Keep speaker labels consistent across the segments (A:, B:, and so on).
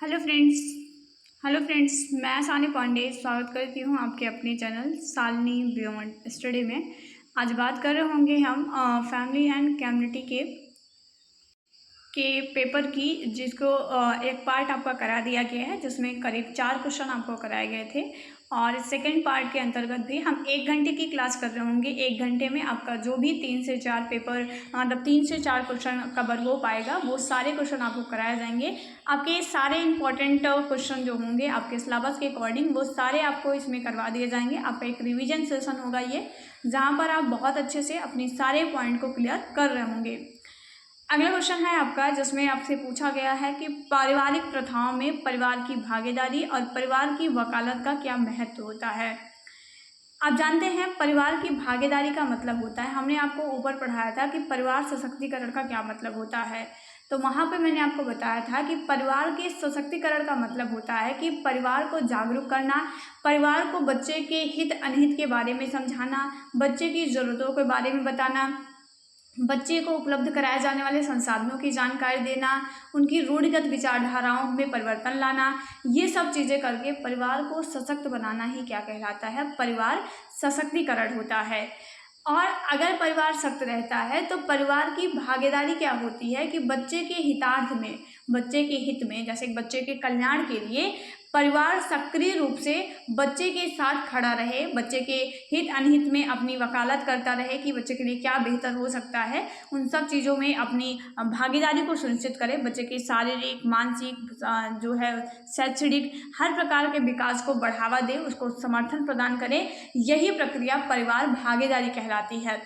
A: Hello friends hello friends, मैं सानी पांडे स्वागत करती हूँ आपके अपने चैनल सालनी बियॉन्ड स्टडी में। आज बात कर रहे होंगे हम फैमिली एंड कम्युनिटी के पेपर की, जिसको एक पार्ट आपका करा दिया गया है, जिसमें करीब 4 क्वेश्चन आपको कराए गए थे। और सेकंड पार्ट के अंतर्गत भी हम 1 घंटे की क्लास कर रहे होंगे। 1 घंटे में आपका जो भी 3 से 4 पेपर मतलब 3 से 4 क्वेश्चन कवर हो पाएगा, वो सारे क्वेश्चन आपको कराए जाएंगे। आपके सारे इंपॉर्टेंट क्वेश्चन जो होंगे आपके सिलेबस के अकॉर्डिंग, वो सारे आपको इसमें करवा दिए जाएंगे। आपका एक रिविजन सेशन होगा ये, जहाँ पर आप बहुत अच्छे से अपने सारे पॉइंट को क्लियर कर रहे होंगे। अगला क्वेश्चन है आपका, जिसमें आपसे पूछा गया है कि पारिवारिक प्रथाओं में परिवार की भागीदारी और परिवार की वकालत का क्या महत्व होता है। आप जानते हैं परिवार की भागीदारी का मतलब होता है, हमने आपको ऊपर पढ़ाया था कि परिवार सशक्तिकरण का क्या मतलब होता है। तो वहाँ पे मैंने आपको बताया था कि परिवार के सशक्तिकरण का मतलब होता है कि परिवार को जागरूक करना, परिवार को बच्चे के हित अनहित के बारे में समझाना, बच्चे की ज़रूरतों के बारे में बताना, बच्चे को उपलब्ध कराए जाने वाले संसाधनों की जानकारी देना, उनकी रूढ़िगत विचारधाराओं में परिवर्तन लाना, ये सब चीज़ें करके परिवार को सशक्त बनाना ही क्या कहलाता है, परिवार सशक्तिकरण होता है। और अगर परिवार सख्त रहता है तो परिवार की भागीदारी क्या होती है कि बच्चे के हितार्थ में, बच्चे के हित में, जैसे बच्चे के कल्याण के लिए परिवार सक्रिय रूप से बच्चे के साथ खड़ा रहे, बच्चे के हित अनहित में अपनी वकालत करता रहे कि बच्चे के लिए क्या बेहतर हो सकता है, उन सब चीज़ों में अपनी भागीदारी को सुनिश्चित करे। बच्चे के शारीरिक, मानसिक, जो है शैक्षणिक, हर प्रकार के विकास को बढ़ावा दे, उसको समर्थन प्रदान करे। यही प्रक्रिया परिवार भागीदारी कहलाती है।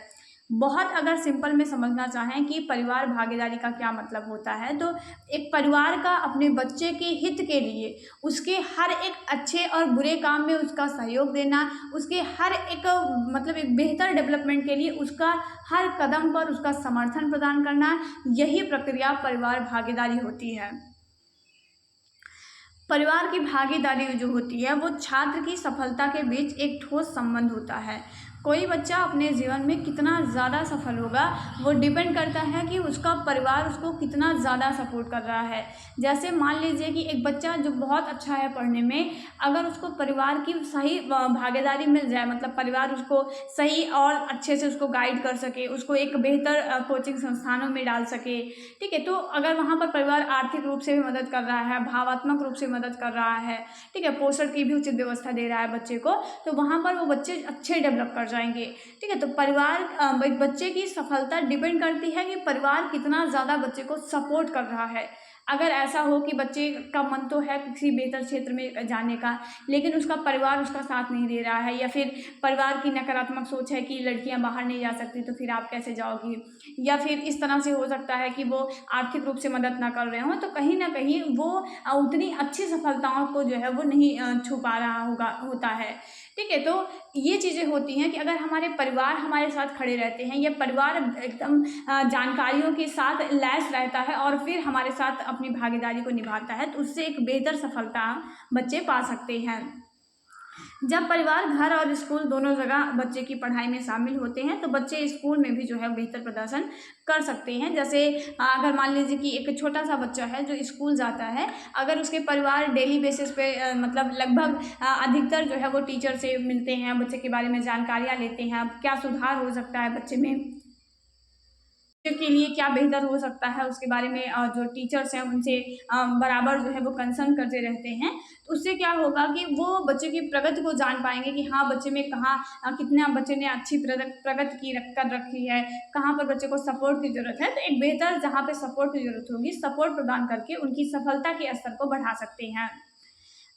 A: बहुत अगर सिंपल में समझना चाहें कि परिवार भागीदारी का क्या मतलब होता है, तो एक परिवार का अपने बच्चे के हित के लिए उसके हर एक अच्छे और बुरे काम में उसका सहयोग देना, उसके हर एक मतलब एक बेहतर डेवलपमेंट के लिए उसका हर कदम पर उसका समर्थन प्रदान करना, यही प्रक्रिया परिवार भागीदारी होती है। परिवार की भागीदारी जो होती है वो छात्र की सफलता के बीच एक ठोस संबंध होता है। कोई बच्चा अपने जीवन में कितना ज़्यादा सफल होगा वो डिपेंड करता है कि उसका परिवार उसको कितना ज़्यादा सपोर्ट कर रहा है। जैसे मान लीजिए कि एक बच्चा जो बहुत अच्छा है पढ़ने में, अगर उसको परिवार की सही भागीदारी मिल जाए, मतलब परिवार उसको सही और अच्छे से उसको गाइड कर सके, उसको एक बेहतर कोचिंग संस्थानों में डाल सके, ठीक है। तो अगर वहाँ पर परिवार आर्थिक रूप से भी मदद कर रहा है, भावात्मक रूप से मदद कर रहा है, ठीक है, पोषण की भी उचित व्यवस्था दे रहा है बच्चे को, तो वहाँ पर वो बच्चे अच्छे डेवलप कर जाएंगे, ठीक है। तो परिवार बच्चे की सफलता डिपेंड करती है कि परिवार कितना ज़्यादा बच्चे को सपोर्ट कर रहा है। अगर ऐसा हो कि बच्चे का मन तो है किसी बेहतर क्षेत्र में जाने का, लेकिन उसका परिवार उसका साथ नहीं दे रहा है, या फिर परिवार की नकारात्मक सोच है कि लड़कियां बाहर नहीं जा सकती, तो फिर आप कैसे जाओगी, या फिर इस तरह से हो सकता है कि वो आर्थिक रूप से मदद ना कर रहे हों, तो कहीं ना कहीं वो उतनी अच्छी सफलताओं को जो है वो नहीं छू पा रहा होता है, ठीक है। तो ये चीज़ें होती हैं कि अगर हमारे परिवार हमारे साथ खड़े रहते हैं, या परिवार एकदम जानकारियों के साथ लैस रहता है और फिर हमारे साथ अपनी भागीदारी को निभाता है, तो उससे एक बेहतर सफलता बच्चे पा सकते हैं। जब परिवार, घर और स्कूल दोनों जगह बच्चे की पढ़ाई में शामिल होते हैं, तो बच्चे स्कूल में भी जो है बेहतर प्रदर्शन कर सकते हैं। जैसे अगर मान लीजिए कि एक छोटा सा बच्चा है जो स्कूल जाता है, अगर उसके परिवार डेली बेसिस पे मतलब लगभग अधिकतर जो है वो टीचर से मिलते हैं, बच्चे के बारे में जानकारियाँ लेते हैं, क्या सुधार हो सकता है बच्चे में, के लिए क्या बेहतर हो सकता है, उसके बारे में जो टीचर्स हैं उनसे बराबर जो है वो कंसर्न करते रहते हैं। तो उससे क्या होगा कि वो बच्चे की प्रगति को जान पाएंगे कि हाँ बच्चे में कहाँ कितना बच्चे ने अच्छी प्रगति की कर रखी है, कहाँ पर बच्चे को सपोर्ट की जरूरत है। तो एक बेहतर जहाँ पे सपोर्ट की जरूरत होगी, सपोर्ट प्रदान करके उनकी सफलता के स्तर को बढ़ा सकते हैं।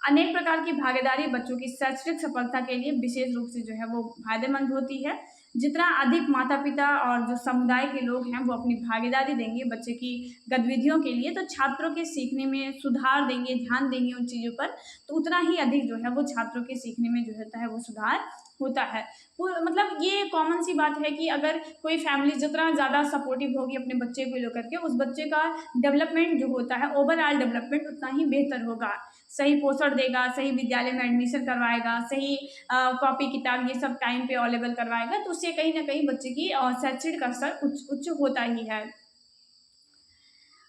A: अनेक प्रकार की भागीदारी बच्चों की शैक्षणिक सफलता के लिए विशेष रूप से जो है वो फायदेमंद होती है। जितना अधिक माता पिता और जो समुदाय के लोग हैं वो अपनी भागीदारी देंगे बच्चे की गतिविधियों के लिए, तो छात्रों के सीखने में सुधार देंगे, ध्यान देंगे उन चीज़ों पर, तो उतना ही अधिक जो है वो छात्रों के सीखने में जो होता है वो सुधार होता है। वो मतलब ये कॉमन सी बात है कि अगर कोई फैमिली जितना ज़्यादा सपोर्टिव होगी अपने बच्चे को लेकर के, उस बच्चे का डेवलपमेंट जो होता है, ओवरऑल डेवलपमेंट उतना ही बेहतर होगा। सही पोषण देगा, सही विद्यालय में एडमिशन करवाएगा, सही कॉपी किताब ये सब टाइम पे अवेलेबल करवाएगा, तो उससे कहीं ना कहीं बच्चे की शैक्षणिक स्तर उच्च उच्च होता ही है।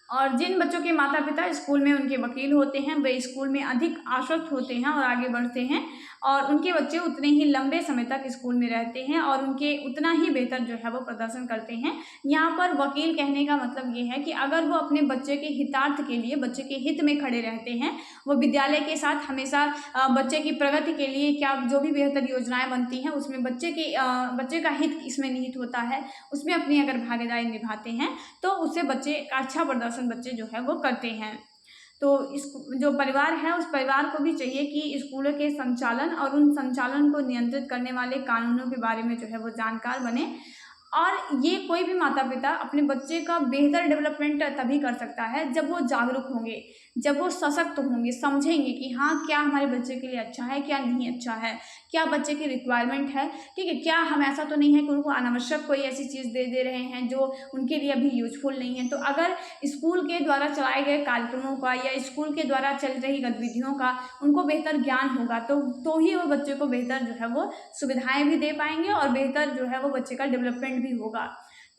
A: और जिन बच्चों के माता पिता स्कूल में उनके वकील होते हैं, वे स्कूल में अधिक आश्वस्त होते हैं और आगे बढ़ते हैं, और उनके बच्चे उतने ही लंबे समय तक स्कूल में रहते हैं और उनके उतना ही बेहतर जो है वो प्रदर्शन करते हैं। यहाँ पर वकील कहने का मतलब ये है कि अगर वो अपने बच्चे के हितार्थ के लिए, बच्चे के हित में खड़े रहते हैं, वो विद्यालय के साथ हमेशा बच्चे की प्रगति के लिए क्या जो भी बेहतर योजनाएं बनती हैं उसमें बच्चे का हित इसमें निहित होता है, उसमें अपनी अगर भागीदारी निभाते हैं तो उससे बच्चे का अच्छा प्रदर्शन बच्चे जो है वो करते हैं। तो इस जो परिवार है उस परिवार को भी चाहिए कि स्कूलों के संचालन और उन संचालन को नियंत्रित करने वाले कानूनों के बारे में जो है वो जानकार बने। और ये कोई भी माता पिता अपने बच्चे का बेहतर डेवलपमेंट तभी कर सकता है जब वो जागरूक होंगे, जब वो सशक्त होंगे, समझेंगे कि हाँ क्या हमारे बच्चे के लिए अच्छा है, क्या नहीं अच्छा है, क्या बच्चे की रिक्वायरमेंट है, ठीक है, क्या हम ऐसा तो नहीं है कि उनको अनावश्यक कोई ऐसी चीज़ दे दे रहे हैं जो उनके लिए अभी यूजफुल नहीं है। तो अगर स्कूल के द्वारा चलाए गए कार्यक्रमों का या स्कूल के द्वारा चल रही गतिविधियों का उनको बेहतर ज्ञान होगा तो ही वो बच्चे को बेहतर जो है वो सुविधाएं भी दे पाएंगे और बेहतर जो है वो बच्चे का डेवलपमेंट भी होगा।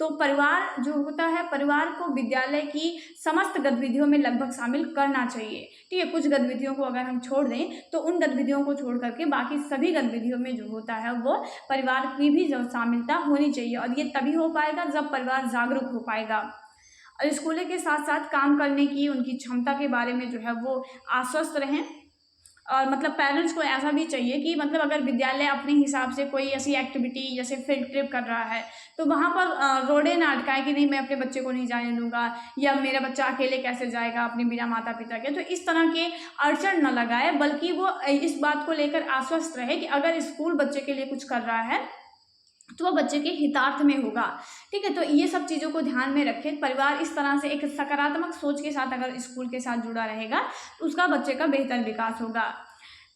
A: तो परिवार जो होता है, परिवार को विद्यालय की समस्त गतिविधियों में लगभग शामिल करना चाहिए, ठीक है। कुछ गतिविधियों को अगर हम छोड़ दें तो उन गतिविधियों को छोड़ करके बाकी सभी गतिविधियों में जो होता है वो परिवार की भी जो शामिलता होनी चाहिए, और ये तभी हो पाएगा जब परिवार जागरूक हो पाएगा और स्कूलों के साथ साथ काम करने की उनकी क्षमता के बारे में जो है वो आश्वस्त रहें। और मतलब पेरेंट्स को ऐसा भी चाहिए कि मतलब अगर विद्यालय अपने हिसाब से कोई ऐसी एक्टिविटी जैसे फील्ड ट्रिप कर रहा है तो वहाँ पर रोड़े ना अटकाए कि नहीं मैं अपने बच्चे को नहीं जाने दूंगा, या मेरा बच्चा अकेले कैसे जाएगा अपने बिना माता पिता के। तो इस तरह के अड़चन न लगाए, बल्कि वो इस बात को लेकर आश्वस्त रहे कि अगर स्कूल बच्चे के लिए कुछ कर रहा है तो वह बच्चे के हितार्थ में होगा, ठीक है। तो ये सब चीज़ों को ध्यान में रखें। परिवार इस तरह से एक सकारात्मक सोच के साथ अगर स्कूल के साथ जुड़ा रहेगा तो उसका बच्चे का बेहतर विकास होगा।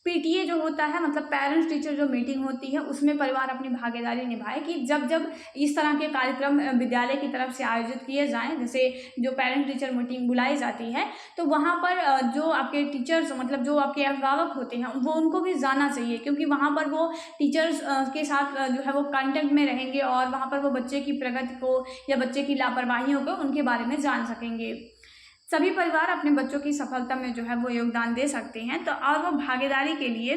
A: पीटीए जो होता है मतलब पेरेंट्स टीचर जो मीटिंग होती है उसमें परिवार अपनी भागीदारी निभाए कि जब जब इस तरह के कार्यक्रम विद्यालय की तरफ से आयोजित किए जाएं, जैसे जो पेरेंट टीचर मीटिंग बुलाई जाती है तो वहाँ पर जो आपके टीचर्स मतलब जो आपके अभिभावक होते हैं वो उनको भी जाना चाहिए, क्योंकि वहाँ पर वो टीचर्स के साथ जो है वो कांटेक्ट में रहेंगे और वहाँ पर वो बच्चे की प्रगति को या बच्चे की लापरवाहियों को उनके बारे में जान सकेंगे। सभी परिवार अपने बच्चों की सफलता में जो है वो योगदान दे सकते हैं। तो और वो भागीदारी के लिए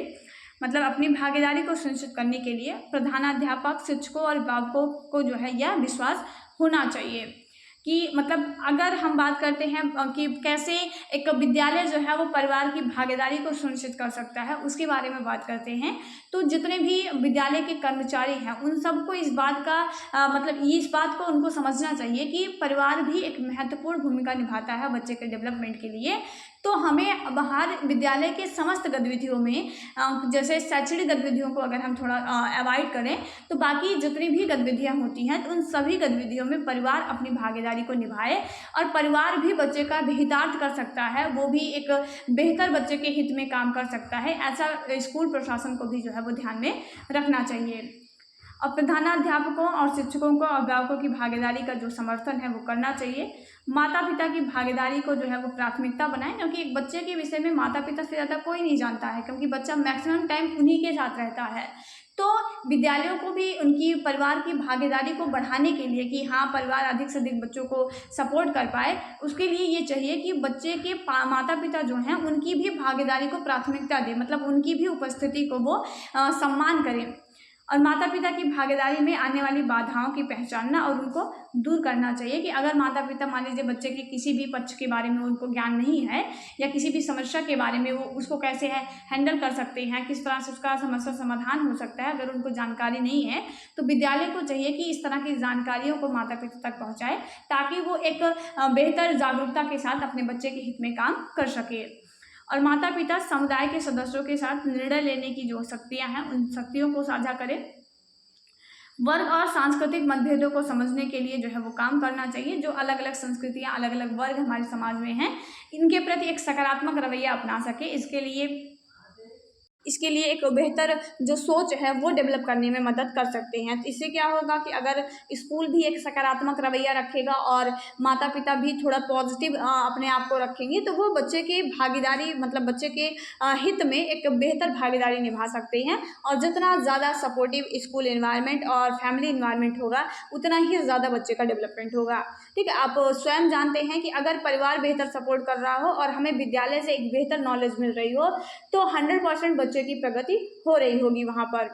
A: मतलब अपनी भागीदारी को सुनिश्चित करने के लिए प्रधानाध्यापक, शिक्षकों और अभिभावकों को जो है यह विश्वास होना चाहिए कि मतलब अगर हम बात करते हैं कि कैसे एक विद्यालय जो है वो परिवार की भागीदारी को सुनिश्चित कर सकता है उसके बारे में बात करते हैं। तो जितने भी विद्यालय के कर्मचारी हैं उन सबको इस बात का मतलब इस बात को उनको समझना चाहिए कि परिवार भी एक महत्वपूर्ण भूमिका निभाता है बच्चे के डेवलपमेंट के लिए। तो हमें बाहर विद्यालय के समस्त गतिविधियों में जैसे शैक्षणिक गतिविधियों को अगर हम थोड़ा अवॉइड करें तो बाकी जितनी भी गतिविधियां होती हैं तो उन सभी गतिविधियों में परिवार अपनी भागीदारी को निभाए और परिवार भी बच्चे का हितार्थ कर सकता है, वो भी एक बेहतर बच्चे के हित में काम कर सकता है। ऐसा स्कूल प्रशासन को भी जो है वो ध्यान में रखना चाहिए। और प्रधानाध्यापकों और शिक्षकों को अभिभावकों की भागीदारी का जो समर्थन है वो करना चाहिए। माता पिता की भागीदारी को जो है वो प्राथमिकता बनाएं, क्योंकि एक बच्चे के विषय में माता पिता से ज़्यादा कोई नहीं जानता है, क्योंकि बच्चा मैक्सिमम टाइम उन्हीं के साथ रहता है। तो विद्यालयों को भी उनकी परिवार की भागीदारी को बढ़ाने के लिए कि हाँ परिवार अधिक से अधिक बच्चों को सपोर्ट कर पाए, उसके लिए ये चाहिए कि बच्चे के माता पिता जो हैं उनकी भी भागीदारी को प्राथमिकता दें, मतलब उनकी भी उपस्थिति को वो सम्मान करें और माता पिता की भागीदारी में आने वाली बाधाओं की पहचानना और उनको दूर करना चाहिए। कि अगर माता पिता मान लीजिए बच्चे के किसी भी पक्ष के बारे में उनको ज्ञान नहीं है या किसी भी समस्या के बारे में वो उसको कैसे है हैंडल कर सकते हैं, किस तरह से उसका समस्या समाधान हो सकता है, अगर उनको जानकारी नहीं है तो विद्यालय को चाहिए कि इस तरह की जानकारियों को माता पिता तक पहुँचाए ताकि वो एक बेहतर जागरूकता के साथ अपने बच्चे के हित में काम कर सके। और माता पिता समुदाय के सदस्यों के साथ निर्णय लेने की जो शक्तियां हैं उन शक्तियों को साझा करें। वर्ग और सांस्कृतिक मतभेदों को समझने के लिए जो है वो काम करना चाहिए। जो अलग अलग संस्कृतियां, अलग अलग वर्ग हमारे समाज में हैं, इनके प्रति एक सकारात्मक रवैया अपना सके, इसके लिए एक बेहतर जो सोच है वो डेवलप करने में मदद कर सकते हैं। तो इससे क्या होगा कि अगर स्कूल भी एक सकारात्मक रवैया रखेगा और माता पिता भी थोड़ा पॉजिटिव अपने आप को रखेंगे तो वो बच्चे के भागीदारी मतलब बच्चे के हित में एक बेहतर भागीदारी निभा सकते हैं। और जितना ज़्यादा सपोर्टिव स्कूल इन्वायरमेंट और फैमिली इन्वायरमेंट होगा उतना ही ज़्यादा बच्चे का डेवलपमेंट होगा। ठीक है। आप स्वयं जानते हैं कि अगर परिवार बेहतर सपोर्ट कर रहा हो और हमें विद्यालय से एक बेहतर नॉलेज मिल रही हो तो 100% बच्चे की प्रगति हो रही होगी वहाँ पर।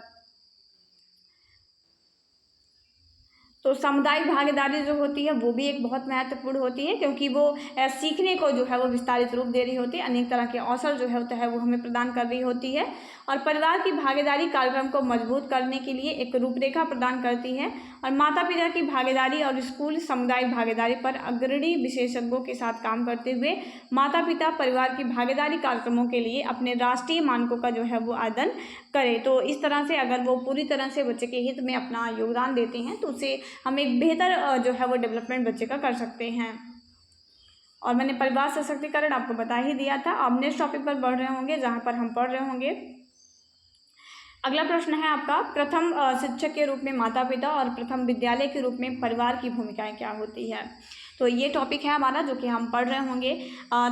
A: तो सामुदायिक भागीदारी जो होती है वो भी एक बहुत महत्वपूर्ण होती है, क्योंकि वो सीखने को जो है वो विस्तारित रूप दे रही होती है, अनेक तरह के अवसर जो है होता है वो हमें प्रदान कर रही होती है। और परिवार की भागीदारी कार्यक्रम को मजबूत करने के लिए एक रूपरेखा प्रदान करती है। और माता पिता की भागीदारी और स्कूल सामुदायिक भागीदारी पर अग्रणी विशेषज्ञों के साथ काम करते हुए माता पिता परिवार की भागीदारी कार्यक्रमों के लिए अपने राष्ट्रीय मानकों का जो है वो आदन करें। तो इस तरह से अगर वो पूरी तरह से बच्चे के हित में अपना योगदान देते हैं तो उससे हम एक बेहतर जो है वो डेवलपमेंट बच्चे का कर सकते हैं। और मैंने परिवार सशक्तिकरण आपको बता ही दिया था। अब नेक्स्ट टॉपिक पर बढ़ रहे होंगे जहाँ पर हम पढ़ रहे होंगे। अगला प्रश्न है आपका, प्रथम शिक्षक के रूप में माता पिता और प्रथम विद्यालय के रूप में परिवार की भूमिकाएं क्या होती है। तो ये टॉपिक है हमारा जो कि हम पढ़ रहे होंगे।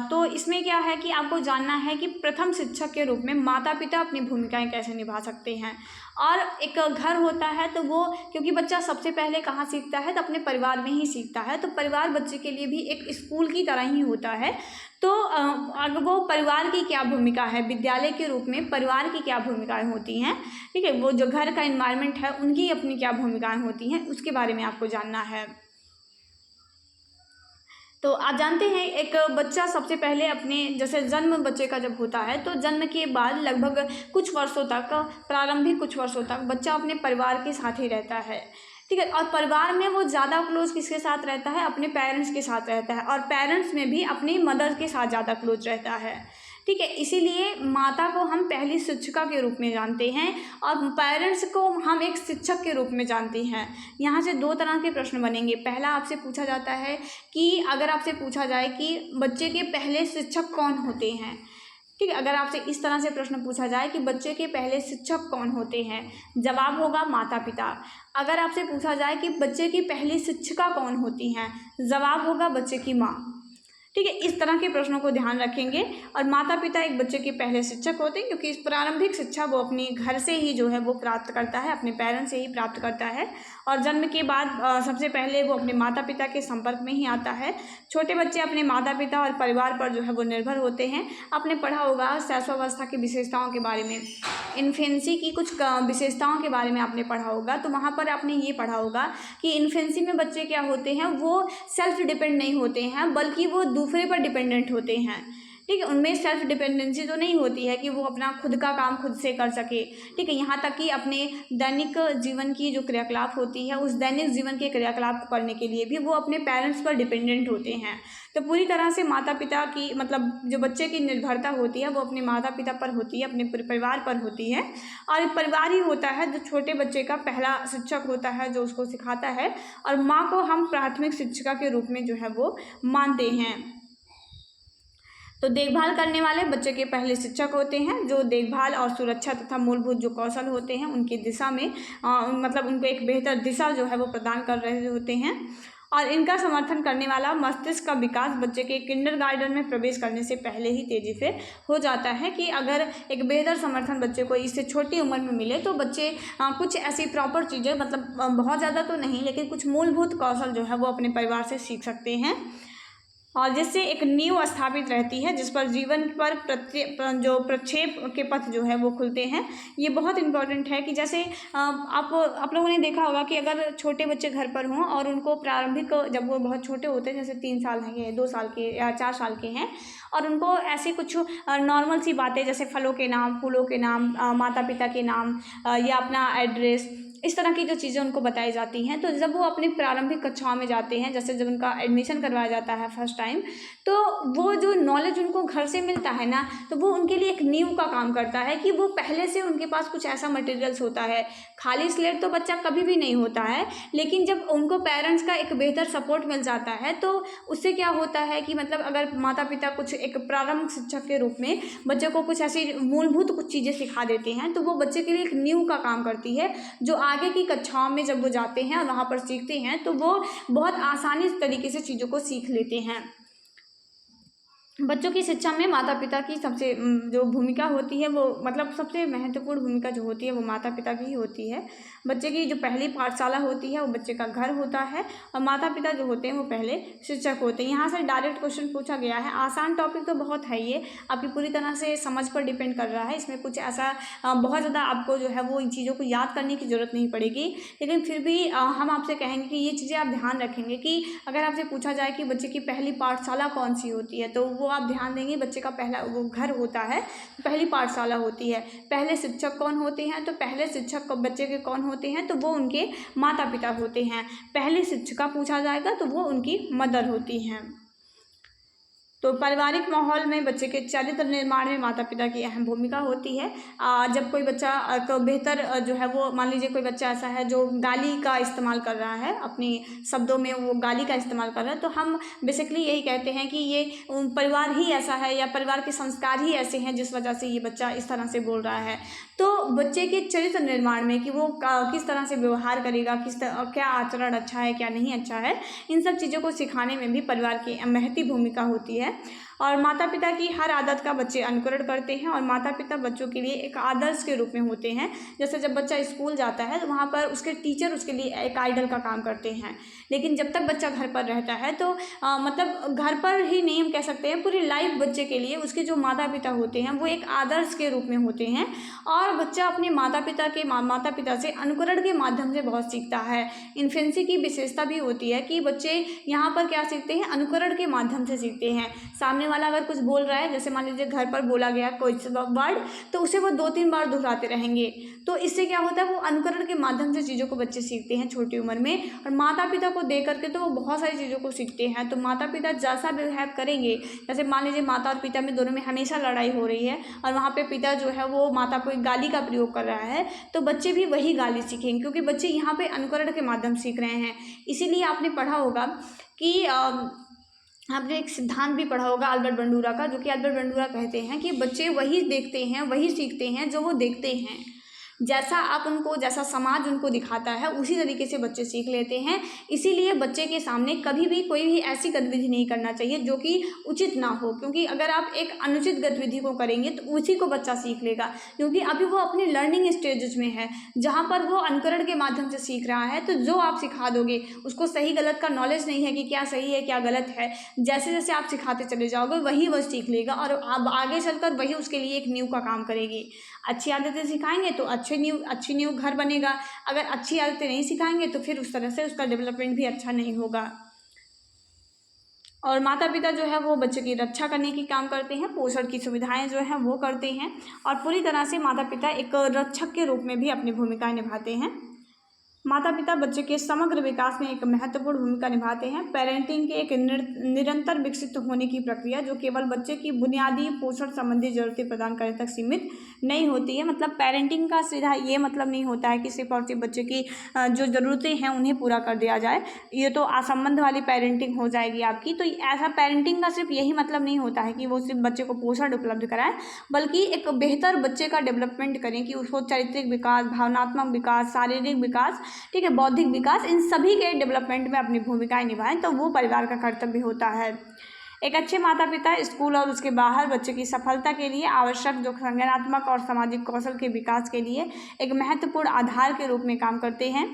A: तो इसमें क्या है कि आपको जानना है कि प्रथम शिक्षक के रूप में माता पिता अपनी भूमिकाएं कैसे निभा सकते हैं। और एक घर होता है तो वो, क्योंकि बच्चा सबसे पहले कहाँ सीखता है तो अपने परिवार में ही सीखता है, तो परिवार बच्चे के लिए भी एक स्कूल की तरह ही होता है। तो अगर वो परिवार की क्या भूमिका है, विद्यालय के रूप में परिवार की क्या भूमिकाएं होती हैं, ठीक है, वो जो घर का इन्वायरमेंट है उनकी अपनी क्या भूमिकाएं होती हैं, उसके बारे में आपको जानना है। तो आप जानते हैं एक बच्चा सबसे पहले अपने जैसे जन्म बच्चे का जब होता है तो जन्म के बाद लगभग कुछ वर्षों तक, प्रारंभिक कुछ वर्षों तक बच्चा अपने परिवार के साथ ही रहता है, ठीक है। और परिवार में वो ज़्यादा क्लोज किसके साथ रहता है, अपने पेरेंट्स के साथ रहता है, और पेरेंट्स में भी अपनी मदर के साथ ज़्यादा क्लोज रहता है, ठीक है। इसीलिए माता को हम पहली शिक्षिका के रूप में जानते हैं और पेरेंट्स को हम एक शिक्षक के रूप में जानते हैं। यहाँ से दो तरह के प्रश्न बनेंगे। पहला आपसे पूछा जाता है कि अगर आपसे पूछा जाए कि बच्चे के पहले शिक्षक कौन होते हैं, ठीक है, अगर आपसे इस तरह से प्रश्न पूछा जाए कि बच्चे के पहले शिक्षक कौन होते हैं, जवाब होगा माता पिता। अगर आपसे पूछा जाए कि बच्चे की पहली शिक्षिका कौन होती हैं, जवाब होगा बच्चे की माँ, ठीक है। इस तरह के प्रश्नों को ध्यान रखेंगे। और माता पिता एक बच्चे के पहले शिक्षक होते हैं क्योंकि इस प्रारंभिक शिक्षा वो अपनी घर से ही जो है वो प्राप्त करता है, अपने पेरेंट्स से ही प्राप्त करता है। और जन्म के बाद सबसे पहले वो अपने माता पिता के संपर्क में ही आता है। छोटे बच्चे अपने माता पिता और परिवार पर जो है वो निर्भर होते हैं। आपने पढ़ा होगा शैशवावस्था की विशेषताओं के बारे में, इन्फेंसी की कुछ विशेषताओं के बारे में आपने पढ़ा होगा। तो वहाँ पर आपने ये पढ़ा होगा कि इन्फेंसी में बच्चे क्या होते हैं, वो सेल्फ डिपेंड नहीं होते हैं बल्कि वो दूसरे पर डिपेंडेंट होते हैं, ठीक है। उनमें सेल्फ डिपेंडेंसी तो नहीं होती है कि वो अपना खुद का काम खुद से कर सके, ठीक है। यहाँ तक कि अपने दैनिक जीवन की जो क्रियाकलाप होती है उस दैनिक जीवन के क्रियाकलाप को करने के लिए भी वो अपने पेरेंट्स पर डिपेंडेंट होते हैं। तो पूरी तरह से माता पिता की मतलब जो बच्चे की निर्भरता होती है वो अपने माता पिता पर होती है, अपने परिवार पर होती है। और परिवार ही होता है जो छोटे बच्चे का पहला शिक्षक होता है, जो उसको सिखाता है। और माँ को हम प्राथमिक शिक्षिका के रूप में जो है वो मानते हैं। तो देखभाल करने वाले बच्चे के पहले शिक्षक होते हैं, जो देखभाल और सुरक्षा तथा मूलभूत जो कौशल होते हैं उनकी दिशा में मतलब उनको एक बेहतर दिशा जो है वो प्रदान कर रहे होते हैं। और इनका समर्थन करने वाला मस्तिष्क का विकास बच्चे के किंडरगार्टन में प्रवेश करने से पहले ही तेज़ी से हो जाता है। कि अगर एक बेहतर समर्थन बच्चे को इससे छोटी उम्र में मिले तो बच्चे कुछ ऐसी प्रॉपर चीज़ें, मतलब बहुत ज़्यादा तो नहीं लेकिन कुछ मूलभूत कौशल जो है वो अपने परिवार से सीख सकते हैं, और जिससे एक नींव स्थापित रहती है जिस पर जीवन पर जो प्रक्षेप के पथ जो है वो खुलते हैं। ये बहुत इंपॉर्टेंट है कि जैसे आप लोगों ने देखा होगा कि अगर छोटे बच्चे घर पर हों और उनको प्रारंभिक जब वो बहुत छोटे होते हैं, जैसे 3 साल के, 2 साल के या 4 साल के हैं, और उनको ऐसे कुछ नॉर्मल सी बातें जैसे फलों के नाम, फूलों के नाम, माता पिता के नाम या अपना एड्रेस, इस तरह की जो चीज़ें उनको बताई जाती हैं, तो जब वो अपनी प्रारंभिक कक्षाओं में जाते हैं, जैसे जब उनका एडमिशन करवाया जाता है फर्स्ट टाइम, तो वो जो नॉलेज उनको घर से मिलता है ना, तो वो उनके लिए एक नींव का काम करता है कि वो पहले से उनके पास कुछ ऐसा मटेरियल्स होता है। खाली स्लेट तो बच्चा कभी भी नहीं होता है, लेकिन जब उनको पेरेंट्स का एक बेहतर सपोर्ट मिल जाता है तो उससे क्या होता है कि मतलब अगर माता पिता कुछ एक प्रारंभिक शिक्षक के रूप में बच्चे को कुछ ऐसी मूलभूत कुछ चीज़ें सिखा देते हैं, तो वो बच्चे के लिए एक नींव का काम करती है, जो आगे की कक्षाओं में जब वो जाते हैं और वहाँ पर सीखते हैं तो वो बहुत आसानी तरीके से चीज़ों को सीख लेते हैं। बच्चों की शिक्षा में माता पिता की सबसे जो भूमिका होती है वो मतलब सबसे महत्वपूर्ण भूमिका जो होती है वो माता पिता की ही होती है। बच्चे की जो पहली पाठशाला होती है वो बच्चे का घर होता है और माता पिता जो होते हैं वो पहले शिक्षक होते हैं। यहाँ से डायरेक्ट क्वेश्चन पूछा गया है, आसान टॉपिक तो बहुत है, ये आपकी पूरी तरह से समझ पर डिपेंड कर रहा है। इसमें कुछ ऐसा बहुत ज़्यादा आपको जो है वो इन चीज़ों को याद करने की ज़रूरत नहीं पड़ेगी, लेकिन फिर भी हम आपसे कहेंगे कि ये चीज़ें आप ध्यान रखेंगे कि अगर आपसे पूछा जाए कि बच्चे की पहली पाठशाला कौन सी होती है तो वो आप ध्यान देंगे बच्चे का पहला वो घर होता है, पहली पाठशाला होती है। पहले शिक्षक कौन होते हैं, तो पहले शिक्षक बच्चे के कौन होते हैं, तो वो उनके माता पिता होते हैं। पहले शिक्षिका पूछा जाएगा तो वो उनकी मदर होती हैं। तो पारिवारिक माहौल में बच्चे के चरित्र निर्माण में माता पिता की अहम भूमिका होती है। जब कोई बच्चा को बेहतर जो है वो मान लीजिए कोई बच्चा ऐसा है जो गाली का इस्तेमाल कर रहा है, अपने शब्दों में वो गाली का इस्तेमाल कर रहा है, तो हम बेसिकली यही कहते हैं कि ये परिवार ही ऐसा है या परिवार के संस्कार ही ऐसे हैं जिस वजह से ये बच्चा इस तरह से बोल रहा है। तो बच्चे के चरित्र निर्माण में कि वो किस तरह से व्यवहार करेगा, क्या आचरण अच्छा है क्या नहीं अच्छा है, इन सब चीज़ों को सिखाने में भी परिवार की महती भूमिका होती है। और माता पिता की हर आदत का बच्चे अनुकरण करते हैं और माता पिता बच्चों के लिए एक आदर्श के रूप में होते हैं। जैसे जब बच्चा स्कूल जाता है तो वहाँ पर उसके टीचर उसके लिए एक आइडल का काम करते हैं, लेकिन जब तक बच्चा घर पर रहता है तो मतलब घर पर ही नहीं हम कह सकते हैं, पूरी लाइफ बच्चे के लिए उसके जो माता पिता होते हैं वो एक आदर्श के रूप में होते हैं। और बच्चा अपने माता पिता से अनुकरण के माध्यम से बहुत सीखता है। इन्फेंसी की विशेषता भी होती है कि बच्चे यहाँ पर क्या सीखते हैं, अनुकरण के माध्यम से सीखते हैं। सामने वाला अगर कुछ बोल रहा है, जैसे मान लीजिए घर पर बोला गया कोई वर्ड, तो उसे वो 2-3 बार दोहराते रहेंगे, तो इससे क्या होता है वो अनुकरण के माध्यम से चीज़ों को बच्चे सीखते हैं छोटी उम्र में। और माता पिता को देख करके तो वो बहुत सारी चीज़ों को सीखते हैं। तो माता पिता जैसा बिहेव करेंगे, जैसे मान लीजिए माता और पिता में दोनों में हमेशा लड़ाई हो रही है और वहाँ पे पिता जो है वो माता को एक गाली का प्रयोग कर रहा है, तो बच्चे भी वही गाली सीखेंगे, क्योंकि बच्चे यहाँ पे अनुकरण के माध्यम सीख रहे हैं। इसीलिए आपने पढ़ा होगा कि आपने एक सिद्धांत भी पढ़ा होगा अल्बर्ट बंडूरा का, जो कि अल्बर्ट बंडूरा कहते हैं कि बच्चे वही देखते हैं, वही सीखते हैं जो वो देखते हैं। जैसा आप उनको, जैसा समाज उनको दिखाता है उसी तरीके से बच्चे सीख लेते हैं। इसीलिए बच्चे के सामने कभी भी कोई भी ऐसी गतिविधि नहीं करना चाहिए जो कि उचित ना हो, क्योंकि अगर आप एक अनुचित गतिविधि को करेंगे तो उसी को बच्चा सीख लेगा, क्योंकि अभी वो अपनी लर्निंग स्टेजेस में है जहाँ पर वो अनुकरण के माध्यम से सीख रहा है। तो जो आप सिखा दोगे, उसको सही गलत का नॉलेज नहीं है कि क्या सही है क्या गलत है, जैसे जैसे आप सिखाते चले जाओगे वही वो सीख लेगा और अब आगे चलकर वही उसके लिए एक नींव का काम करेगी। अच्छी आदतें सिखाएंगे तो अच्छी नींव घर बनेगा, अगर अच्छी आदतें नहीं सिखाएंगे तो फिर उस तरह से उसका डेवलपमेंट भी अच्छा नहीं होगा। और माता पिता जो है वो बच्चे की रक्षा करने की काम करते हैं, पोषण की सुविधाएं जो हैं वो करते हैं और पूरी तरह से माता पिता एक रक्षक के रूप में भी अपनी भूमिका निभाते हैं। माता पिता बच्चे के समग्र विकास में एक महत्वपूर्ण भूमिका निभाते हैं। पेरेंटिंग के एक निरंतर विकसित होने की प्रक्रिया जो केवल बच्चे की बुनियादी पोषण संबंधी जरूरतें प्रदान करने तक सीमित नहीं होती है। मतलब पेरेंटिंग का सीधा ये मतलब नहीं होता है कि सिर्फ और सिर्फ बच्चे की जो ज़रूरतें हैं उन्हें पूरा कर दिया जाए, ये तो असंबंध वाली पेरेंटिंग हो जाएगी आपकी। तो ऐसा पेरेंटिंग का सिर्फ यही मतलब नहीं होता है कि वो सिर्फ बच्चे को पोषण उपलब्ध कराएं, बल्कि एक बेहतर बच्चे का डेवलपमेंट करें कि उसको चारित्रिक विकास, भावनात्मक विकास, शारीरिक विकास, ठीक है, बौद्धिक विकास, इन सभी के डेवलपमेंट में अपनी भूमिकाएं निभाएं। तो वो परिवार का कर्तव्य होता है। एक अच्छे माता पिता स्कूल और उसके बाहर बच्चे की सफलता के लिए आवश्यक जो संज्ञानात्मक और सामाजिक कौशल के विकास के लिए एक महत्वपूर्ण आधार के रूप में काम करते हैं।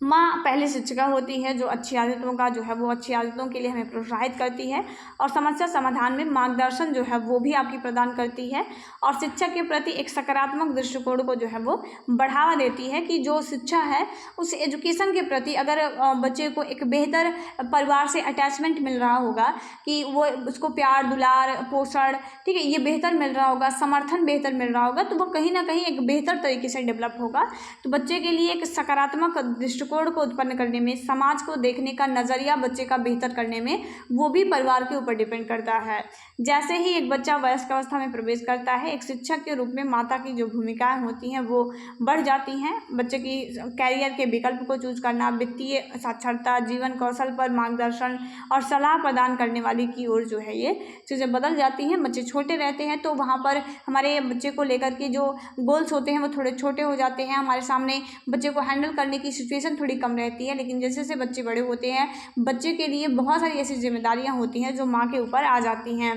A: माँ पहले शिक्षिका होती है जो अच्छी आदतों का जो है वो अच्छी आदतों के लिए हमें प्रोत्साहित करती है और समस्या समाधान में मार्गदर्शन जो है वो भी आपकी प्रदान करती है और शिक्षा के प्रति एक सकारात्मक दृष्टिकोण को जो है वो बढ़ावा देती है कि जो शिक्षा है उस एजुकेशन के प्रति अगर बच्चे को एक बेहतर परिवार से अटैचमेंट मिल रहा होगा कि वो उसको प्यार दुलार पोषण, ठीक है, ये बेहतर मिल रहा होगा, समर्थन बेहतर मिल रहा होगा, तो वो कहीं ना कहीं एक बेहतर तरीके से डेवलप होगा। तो बच्चे के लिए एक सकारात्मक दृष्टिकोण को उत्पन्न करने में, समाज को देखने का नज़रिया बच्चे का बेहतर करने में, वो भी परिवार के ऊपर डिपेंड करता है। जैसे ही एक बच्चा वयस्क अवस्था में प्रवेश करता है, एक शिक्षक के रूप में माता की जो भूमिकाएं होती हैं वो बढ़ जाती हैं। बच्चे की कैरियर के विकल्प को चूज करना, वित्तीय साक्षरता, जीवन कौशल पर मार्गदर्शन और सलाह प्रदान करने वाली की ओर जो है ये चीज़ें बदल जाती हैं। बच्चे छोटे रहते हैं तो वहाँ पर हमारे बच्चे को लेकर के जो गोल्स होते हैं वो थोड़े छोटे हो जाते हैं, हमारे सामने बच्चे को हैंडल करने की सिचुएशन थोड़ी कम रहती है, लेकिन जैसे जैसे बच्चे बड़े होते हैं बच्चे के लिए बहुत सारी ऐसी जिम्मेदारियां होती हैं जो माँ के ऊपर आ जाती हैं।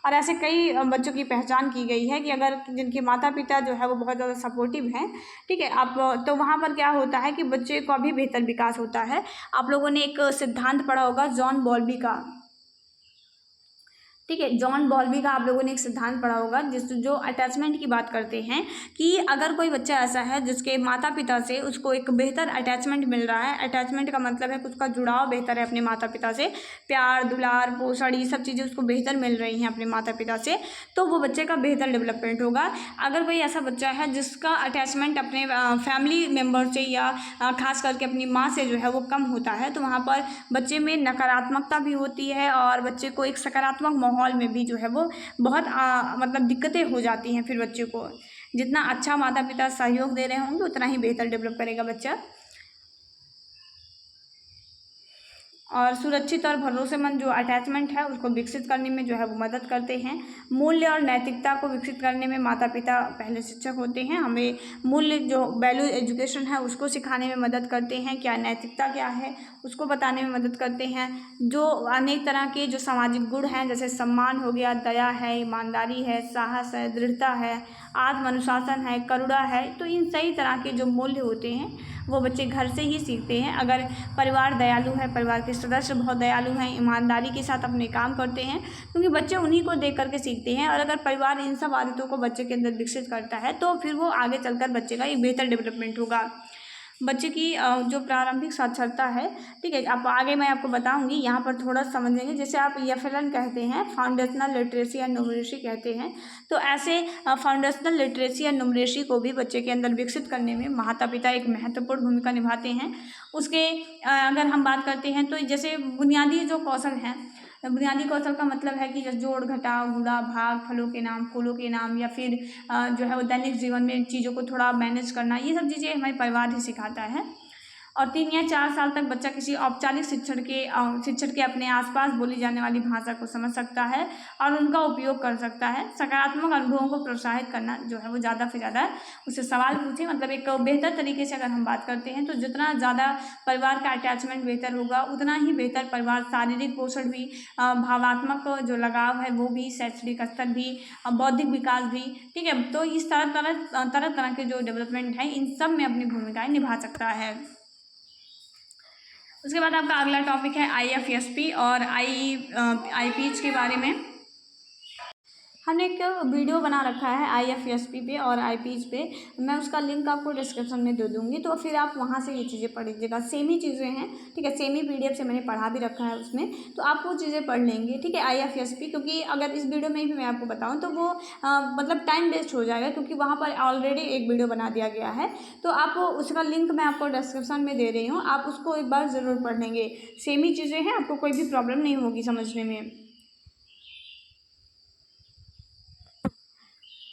A: और ऐसे कई बच्चों की पहचान की गई है कि अगर जिनके माता पिता जो है वो बहुत ज़्यादा सपोर्टिव हैं, ठीक है, आप तो वहाँ पर क्या होता है कि बच्चे का भी बेहतर विकास होता है। आप लोगों ने एक सिद्धांत पढ़ा होगा जॉन बॉल्बी का, ठीक है, जॉन बॉल्बी का आप लोगों ने एक सिद्धांत पढ़ा होगा जो अटैचमेंट की बात करते हैं कि अगर कोई बच्चा ऐसा है जिसके माता पिता से उसको एक बेहतर अटैचमेंट मिल रहा है, अटैचमेंट का मतलब है कि उसका जुड़ाव बेहतर है अपने माता पिता से, प्यार दुलार पोषण ये सब चीज़ें उसको बेहतर मिल रही हैं अपने माता पिता से, तो वो बच्चे का बेहतर डेवलपमेंट होगा। अगर कोई ऐसा बच्चा है जिसका अटैचमेंट अपने फैमिली मेम्बर से या खास करके अपनी माँ से जो है वो कम होता है, तो वहाँ पर बच्चे में नकारात्मकता भी होती है और बच्चे को एक सकारात्मक माहौल में भी जो है वो बहुत मतलब दिक्कतें हो जाती हैं। फिर बच्चे को जितना अच्छा माता पिता सहयोग दे रहे होंगे उतना ही बेहतर डेवलप करेगा बच्चा। और सुरक्षित और भरोसेमंद जो अटैचमेंट है उसको विकसित करने में जो है वो मदद करते हैं। मूल्य और नैतिकता को विकसित करने में माता पिता पहले शिक्षक होते हैं, हमें मूल्य जो वैल्यू एजुकेशन है उसको सिखाने में मदद करते हैं, क्या नैतिकता क्या है उसको बताने में मदद करते हैं। जो अनेक तरह के जो सामाजिक गुण हैं जैसे सम्मान हो गया, दया है, ईमानदारी है, साहस है, दृढ़ता है, आत्म अनुशासन है, करुणा है, तो इन सही तरह के जो मूल्य होते हैं वो बच्चे घर से ही सीखते हैं। अगर परिवार दयालु है, परिवार के सदस्य बहुत दयालु हैं, ईमानदारी के साथ अपने काम करते हैं, क्योंकि बच्चे उन्हीं को देख करके सीखते हैं। और अगर परिवार इन सब आदतों को बच्चे के अंदर विकसित करता है तो फिर वो आगे चलकर बच्चे का एक बेहतर डेवलपमेंट होगा। बच्चे की जो प्रारंभिक साक्षरता है, ठीक है, आप आगे मैं आपको बताऊंगी, यहाँ पर थोड़ा समझेंगे। जैसे आप FLN कहते हैं, फाउंडेशनल लिटरेसी एंड न्यूमरेसी कहते हैं, तो ऐसे फाउंडेशनल लिटरेसी एंड न्यूमरेसी को भी बच्चे के अंदर विकसित करने में माता पिता एक महत्वपूर्ण भूमिका निभाते हैं। उसके अगर हम बात करते हैं तो जैसे बुनियादी जो कौशल हैं, बुनियादी कौशल का मतलब है कि जैसे जोड़ घटाव गुणा भाग, फलों के नाम फूलों के नाम, या फिर जो है वो दैनिक जीवन में चीज़ों को थोड़ा मैनेज करना, ये सब चीज़ें हमारे परिवार ही सिखाता है। और 3 या 4 साल तक बच्चा किसी औपचारिक शिक्षण के अपने आसपास बोली जाने वाली भाषा को समझ सकता है और उनका उपयोग कर सकता है। सकारात्मक अनुभवों को प्रोत्साहित करना जो है वो ज़्यादा से ज़्यादा उससे सवाल पूछें, मतलब एक बेहतर तरीके से अगर हम बात करते हैं तो जितना ज़्यादा परिवार का अटैचमेंट बेहतर होगा उतना ही बेहतर परिवार, शारीरिक पोषण भी, भावात्मक जो लगाव है वो भी, शैक्षणिक स्तर भी, बौद्धिक विकास भी, ठीक है, तो इस तरह के जो डेवलपमेंट है इन सब में अपनी भूमिकाएं निभा सकता है। उसके बाद आपका अगला टॉपिक है IFSP और IPs के बारे में। हमने एक वीडियो बना रखा है IFSP पे और IPs पे, मैं उसका लिंक आपको डिस्क्रिप्शन में दे दूँगी, तो फिर आप वहाँ से ये चीज़ें पढ़ लीजिएगा। सेम ही चीज़ें हैं, ठीक है, सेम ही PDF से मैंने पढ़ा भी रखा है उसमें, तो आप वो चीज़ें पढ़ लेंगे, ठीक है। IFSP क्योंकि अगर इस वीडियो में भी मैं आपको बताऊँ तो वो मतलब टाइम वेस्ट हो जाएगा, क्योंकि वहाँ पर ऑलरेडी एक वीडियो बना दिया गया है, तो आप उसका लिंक मैं आपको डिस्क्रिप्शन में दे रही हूँ, आप उसको एक बार ज़रूर पढ़ लेंगे। सेम ही चीज़ें हैं, आपको कोई भी प्रॉब्लम नहीं होगी समझने में।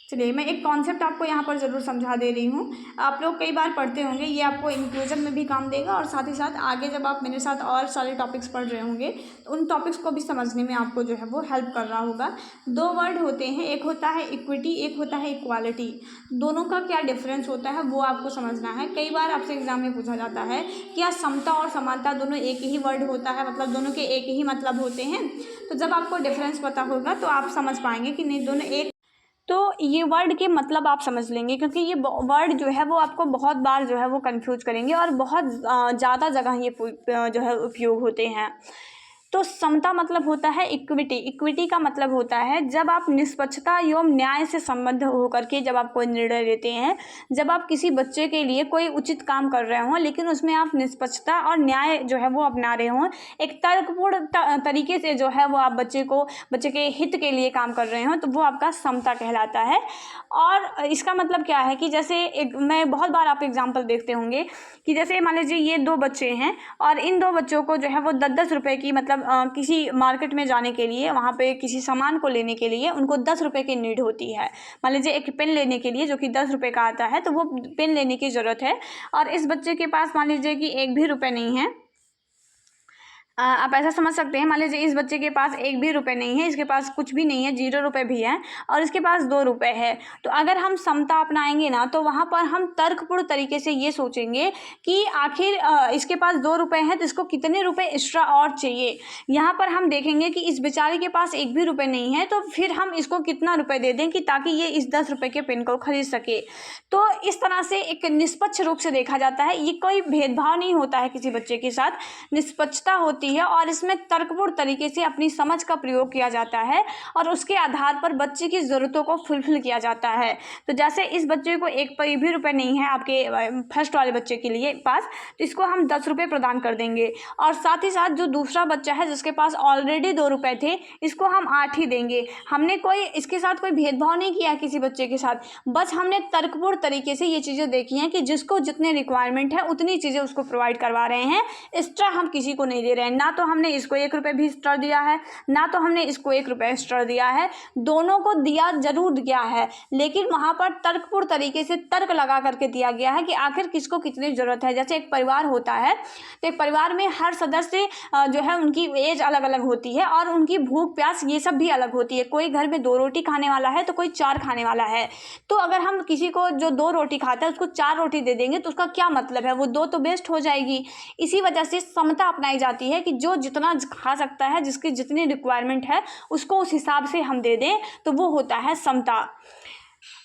A: चलिए मैं एक कॉन्सेप्ट आपको यहाँ पर ज़रूर समझा दे रही हूँ। आप लोग कई बार पढ़ते होंगे, ये आपको इंक्लूजन में भी काम देगा और साथ ही साथ आगे जब आप मेरे साथ और सारे टॉपिक्स पढ़ रहे होंगे तो उन टॉपिक्स को भी समझने में आपको जो है वो हेल्प कर रहा होगा। 2 वर्ड होते हैं, एक होता है इक्विटी, एक होता है इक्वालिटी। दोनों का क्या डिफरेंस होता है वो आपको समझना है। कई बार आपसे एग्जाम में पूछा जाता है क्या समता और समानता दोनों एक ही वर्ड होता है, मतलब दोनों के एक ही मतलब होते हैं। तो जब आपको डिफरेंस पता होगा तो आप समझ पाएंगे कि नहीं दोनों एक, तो ये वर्ड के मतलब आप समझ लेंगे, क्योंकि ये वर्ड जो है वो आपको बहुत बार जो है वो कंफ्यूज करेंगे और बहुत ज़्यादा जगह ये जो है उपयोग होते हैं। तो समता मतलब होता है इक्विटी। इक्विटी का मतलब होता है जब आप निष्पक्षता एवं न्याय से संबद्ध होकर के जब आप कोई निर्णय लेते हैं, जब आप किसी बच्चे के लिए कोई उचित काम कर रहे हों लेकिन उसमें आप निष्पक्षता और न्याय जो है वो अपना रहे हों, एक तर्कपूर्ण तरीके से जो है वो आप बच्चे के हित के लिए काम कर रहे हों, तो वो आपका समता कहलाता है। और इसका मतलब क्या है कि जैसे मैं बहुत बार आप एग्जाम्पल देखते होंगे कि जैसे मान लीजिए ये 2 बच्चे हैं और इन 2 बच्चों को जो है वो 10-10 रुपये की, मतलब किसी मार्केट में जाने के लिए, वहाँ पे किसी सामान को लेने के लिए उनको 10 रुपये की नीड होती है। मान लीजिए एक पेन लेने के लिए जो कि 10 रुपये का आता है, तो वो पेन लेने की ज़रूरत है और इस बच्चे के पास मान लीजिए कि 1 भी रुपये नहीं है, आप ऐसा समझ सकते हैं, मान लीजिए इस बच्चे के पास एक भी रुपये नहीं है, इसके पास कुछ भी नहीं है, 0 रुपये भी है और इसके पास 2 रुपये है। तो अगर हम समता अपनाएंगे ना, तो वहाँ पर हम तर्कपूर्ण तरीके से ये सोचेंगे कि आखिर इसके पास 2 रुपये हैं तो इसको कितने रुपये एक्स्ट्रा और चाहिए। यहाँ पर हम देखेंगे कि इस बेचारे के पास एक भी रुपये नहीं है, तो फिर हम इसको कितना रुपये दे दें कि ताकि ये इस 10 रुपये के पेन को खरीद सके। तो इस तरह से एक निष्पक्ष रूप से देखा जाता है, ये कोई भेदभाव नहीं होता है किसी बच्चे के साथ, निष्पक्षता होती है और इसमें तर्कपूर्ण तरीके से अपनी समझ का प्रयोग किया जाता है और उसके आधार पर बच्चे की ज़रूरतों को फुलफिल किया जाता है। तो जैसे इस बच्चे को एक भी रुपये नहीं है आपके फर्स्ट वाले बच्चे के लिए पास, तो इसको हम 10 रुपये प्रदान कर देंगे और साथ ही साथ जो दूसरा बच्चा है जिसके पास ऑलरेडी 2 रुपये थे, इसको हम 8 ही देंगे। हमने कोई इसके साथ कोई भेदभाव नहीं किया किसी बच्चे के साथ, बस हमने तर्कपूर्ण तरीके से ये चीज़ें देखी हैं कि जिसको जितने रिक्वायरमेंट है उतनी चीज़ें उसको प्रोवाइड करवा रहे हैं, एक्स्ट्रा हम किसी को नहीं दे रहे हैं। ना तो हमने इसको 1 रुपये भी एक्स्ट्रा दिया है, ना तो हमने इसको 1 रुपये एक्स्ट्रा दिया है, दोनों को दिया जरूर दिया है, लेकिन वहाँ पर तर्कपूर्ण तरीके से तर्क लगा करके दिया गया है कि आखिर किसको कितनी ज़रूरत है। जैसे एक परिवार होता है तो एक परिवार में हर सदस्य जो है उनकी एज अलग अलग होती है और उनकी भूख प्यास ये सब भी अलग होती है। कोई घर में 2 रोटी खाने वाला है तो कोई 4 खाने वाला है, तो अगर हम किसी को जो 2 रोटी खाता है उसको 4 रोटी दे देंगे तो उसका क्या मतलब है, वो 2 तो वेस्ट हो जाएगी। इसी वजह से समता अपनाई जाती है कि जो जितना खा सकता है, जिसकी जितनी रिक्वायरमेंट है उसको उस हिसाब से हम दे दें, तो वो होता है समता।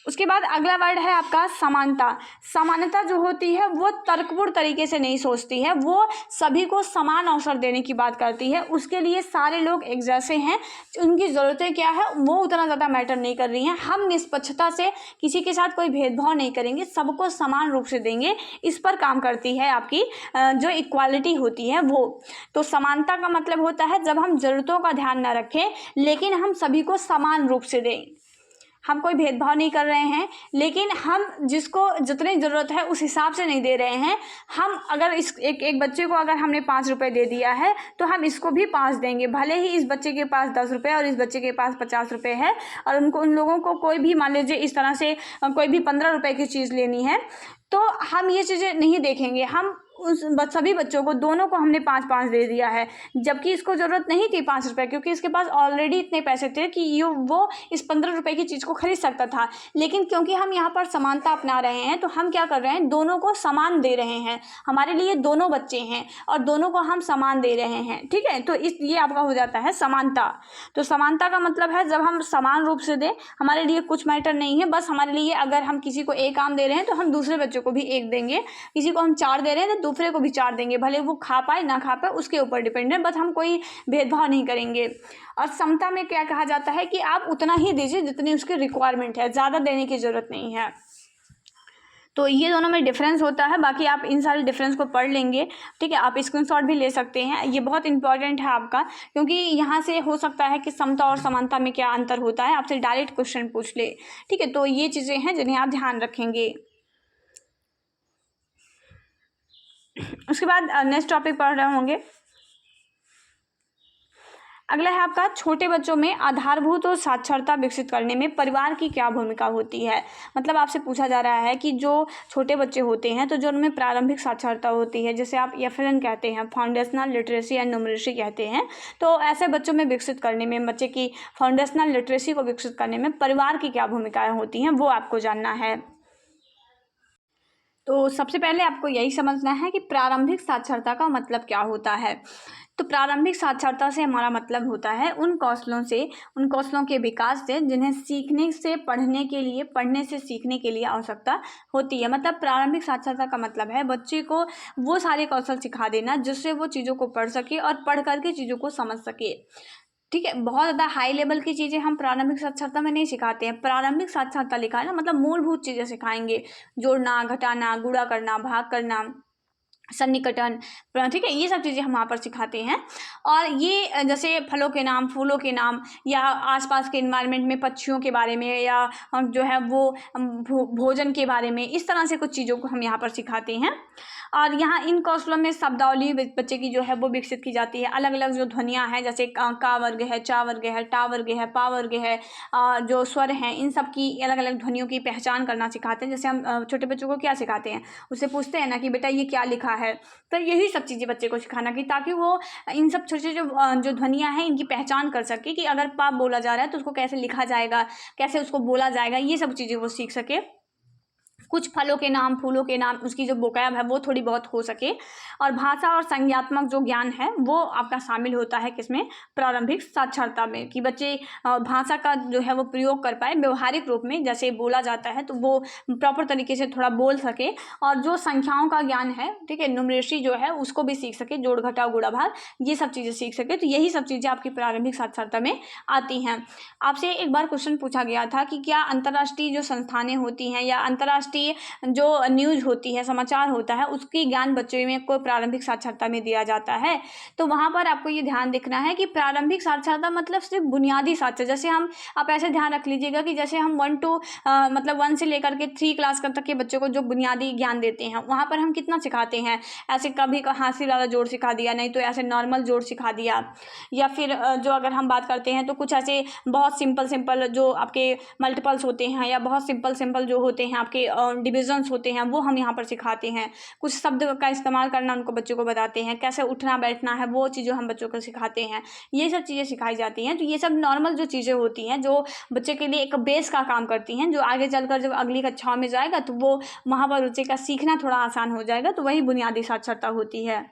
A: उसके बाद अगला वर्ड है आपका समानता। समानता जो होती है वो तर्कपूर्ण तरीके से नहीं सोचती है, वो सभी को समान अवसर देने की बात करती है। उसके लिए सारे लोग एक जैसे हैं, उनकी ज़रूरतें क्या है वो उतना ज़्यादा मैटर नहीं कर रही हैं। हम निष्पक्षता से किसी के साथ कोई भेदभाव नहीं करेंगे, सबको समान रूप से देंगे, इस पर काम करती है आपकी जो इक्वालिटी होती है वो। तो समानता का मतलब होता है जब हम ज़रूरतों का ध्यान न रखें लेकिन हम सभी को समान रूप से दें। हम कोई भेदभाव नहीं कर रहे हैं, लेकिन हम जिसको जितनी ज़रूरत है उस हिसाब से नहीं दे रहे हैं। हम अगर इस एक बच्चे को अगर हमने 5 रुपये दे दिया है तो हम इसको भी 5 देंगे, भले ही इस बच्चे के पास 10 रुपये और इस बच्चे के पास 50 रुपये है और उन लोगों को कोई भी मान लीजिए इस तरह से कोई भी 15 रुपये की चीज़ लेनी है, तो हम ये चीज़ें नहीं देखेंगे। हम उस सभी बच्चों को दोनों को हमने 5-5 दे दिया है, जबकि इसको ज़रूरत नहीं थी 5 रुपये, क्योंकि इसके पास ऑलरेडी इतने पैसे थे कि वो इस 15 रुपये की चीज़ को खरीद सकता था। लेकिन क्योंकि हम यहाँ पर समानता अपना रहे हैं तो हम क्या कर रहे हैं, दोनों को समान दे रहे हैं। हमारे लिए दोनों बच्चे हैं और दोनों को हम समान दे रहे हैं, ठीक है। तो ये आपका हो जाता है समानता। तो समानता का मतलब है जब हम समान रूप से दें, हमारे लिए कुछ मैटर नहीं है, बस हमारे लिए अगर हम किसी को 1 आम दे रहे हैं तो हम दूसरे बच्चों को भी 1 देंगे, किसी को हम 4 दे रहे हैं तो दूसरे को भी 4 देंगे, भले वो खा पाए ना खा पाए उसके ऊपर डिपेंड है, बस हम कोई भेदभाव नहीं करेंगे। और समता में क्या कहा जाता है कि आप उतना ही दीजिए जितनी उसकी रिक्वायरमेंट है, ज़्यादा देने की ज़रूरत नहीं है। तो ये दोनों में डिफरेंस होता है, बाकी आप इन सारे डिफरेंस को पढ़ लेंगे, ठीक है। आप स्क्रीनशॉट भी ले सकते हैं, ये बहुत इंपॉर्टेंट है आपका, क्योंकि यहाँ से हो सकता है कि समता और समानता में क्या अंतर होता है, आपसे डायरेक्ट क्वेश्चन पूछ ले, ठीक है। तो ये चीज़ें हैं जिन्हें आप ध्यान रखेंगे। उसके बाद नेक्स्ट टॉपिक पढ़ रहे होंगे, अगला है आपका छोटे बच्चों में आधारभूत और साक्षरता विकसित करने में परिवार की क्या भूमिका होती है। मतलब आपसे पूछा जा रहा है कि जो छोटे बच्चे होते हैं तो जो उनमें प्रारंभिक साक्षरता होती है, जैसे आप FLN कहते हैं, फाउंडेशनल लिटरेसी एंड न्यूमरेसी कहते हैं, तो ऐसे बच्चों में विकसित करने में, बच्चे की फाउंडेशनल लिटरेसी को विकसित करने में परिवार की क्या भूमिकाएँ होती हैं वो आपको जानना है। तो सबसे पहले आपको यही समझना है कि प्रारंभिक साक्षरता का मतलब क्या होता है। तो प्रारंभिक साक्षरता से हमारा मतलब होता है उन कौशलों के विकास से जिन्हें सीखने से पढ़ने के लिए, पढ़ने से सीखने के लिए आवश्यकता होती है। मतलब प्रारंभिक साक्षरता का मतलब है बच्चे को वो सारे कौशल सिखा देना जिससे वो चीज़ों को पढ़ सके और पढ़ करके चीज़ों को समझ सके, ठीक है। बहुत ज़्यादा हाई लेवल की चीज़ें हम प्रारंभिक साक्षरता में नहीं सिखाते हैं। प्रारंभिक साक्षरता लिखा है ना, मतलब मूलभूत चीज़ें सिखाएंगे, जोड़ना, घटाना, गुणा करना, भाग करना, सन्निकटन, ठीक है, ये सब चीज़ें हम वहाँ पर सिखाते हैं। और ये जैसे फलों के नाम, फूलों के नाम, या आसपास के इन्वायरमेंट में पक्षियों के बारे में, या जो है वो भोजन के बारे में, इस तरह से कुछ चीज़ों को हम यहाँ पर सिखाते हैं। और यहाँ इन कौशलों में शब्दावली बच्चे की जो है वो विकसित की जाती है। अलग अलग जो ध्वनियाँ हैं, जैसे का वर्ग है, चा वर्ग है, टा वर्ग है, पा वर्ग है, जो स्वर हैं इन सब की अलग अलग ध्वनियों की पहचान करना सिखाते हैं। जैसे हम छोटे बच्चों को क्या सिखाते हैं, उससे पूछते हैं ना कि बेटा ये क्या लिखा है। तो यही सब चीज़ें बच्चे को सिखाना कि ताकि वो इन सब छोटे जो ध्वनियाँ हैं इनकी पहचान कर सके कि अगर पाप बोला जा रहा है तो उसको कैसे लिखा जाएगा, कैसे उसको बोला जाएगा, ये सब चीज़ें वो सीख सके। कुछ फलों के नाम, फूलों के नाम, उसकी जो वोकैब है वो थोड़ी बहुत हो सके। और भाषा और संज्ञात्मक जो ज्ञान है वो आपका शामिल होता है किसमें, प्रारंभिक साक्षरता में, कि बच्चे भाषा का जो है वो प्रयोग कर पाए व्यवहारिक रूप में, जैसे बोला जाता है तो वो प्रॉपर तरीके से थोड़ा बोल सके। और जो संख्याओं का ज्ञान है, ठीक है, न्यूमरेसी जो है उसको भी सीख सके, जोड़ घटाव गुणा भाग, ये सब चीज़ें सीख सके। तो यही सब चीज़ें आपकी प्रारंभिक साक्षरता में आती हैं। आपसे एक बार क्वेश्चन पूछा गया था कि क्या अंतर्राष्ट्रीय जो संस्थानें होती हैं या अंतर्राष्ट्रीय जो न्यूज़ होती है, समाचार होता है, उसकी ज्ञान बच्चे में को प्रारंभिक साक्षरता में दिया जाता है। तो वहाँ पर आपको ये ध्यान रखना है कि प्रारंभिक साक्षरता मतलब सिर्फ बुनियादी साक्षरता, जैसे आप ऐसे ध्यान रख लीजिएगा कि जैसे हम 1 से लेकर के 3 क्लास तक के बच्चे को जो बुनियादी ज्ञान देते हैं, वहाँ पर हम कितना सिखाते हैं, ऐसे कभी हासिल वाला जोड़ सिखा दिया, नहीं तो ऐसे नॉर्मल जोड़ सिखा दिया, या फिर जो अगर हम बात करते हैं तो कुछ ऐसे बहुत सिंपल जो आपके मल्टीपल्स होते हैं या बहुत सिंपल जो होते हैं आपके डिविजन्स होते हैं, वो हम यहाँ पर सिखाते हैं। कुछ शब्द का इस्तेमाल करना उनको बच्चों को बताते हैं, कैसे उठना बैठना है वो चीज़ें हम बच्चों को सिखाते हैं, ये सब चीज़ें सिखाई जाती हैं। तो ये सब नॉर्मल जो चीज़ें होती हैं जो बच्चे के लिए एक बेस का काम करती हैं, जो आगे चलकर जब अगली कक्षाओं में जाएगा तो वो वहाँ पर बच्चे का सीखना थोड़ा आसान हो जाएगा। तो वही बुनियादी साक्षरता होती है।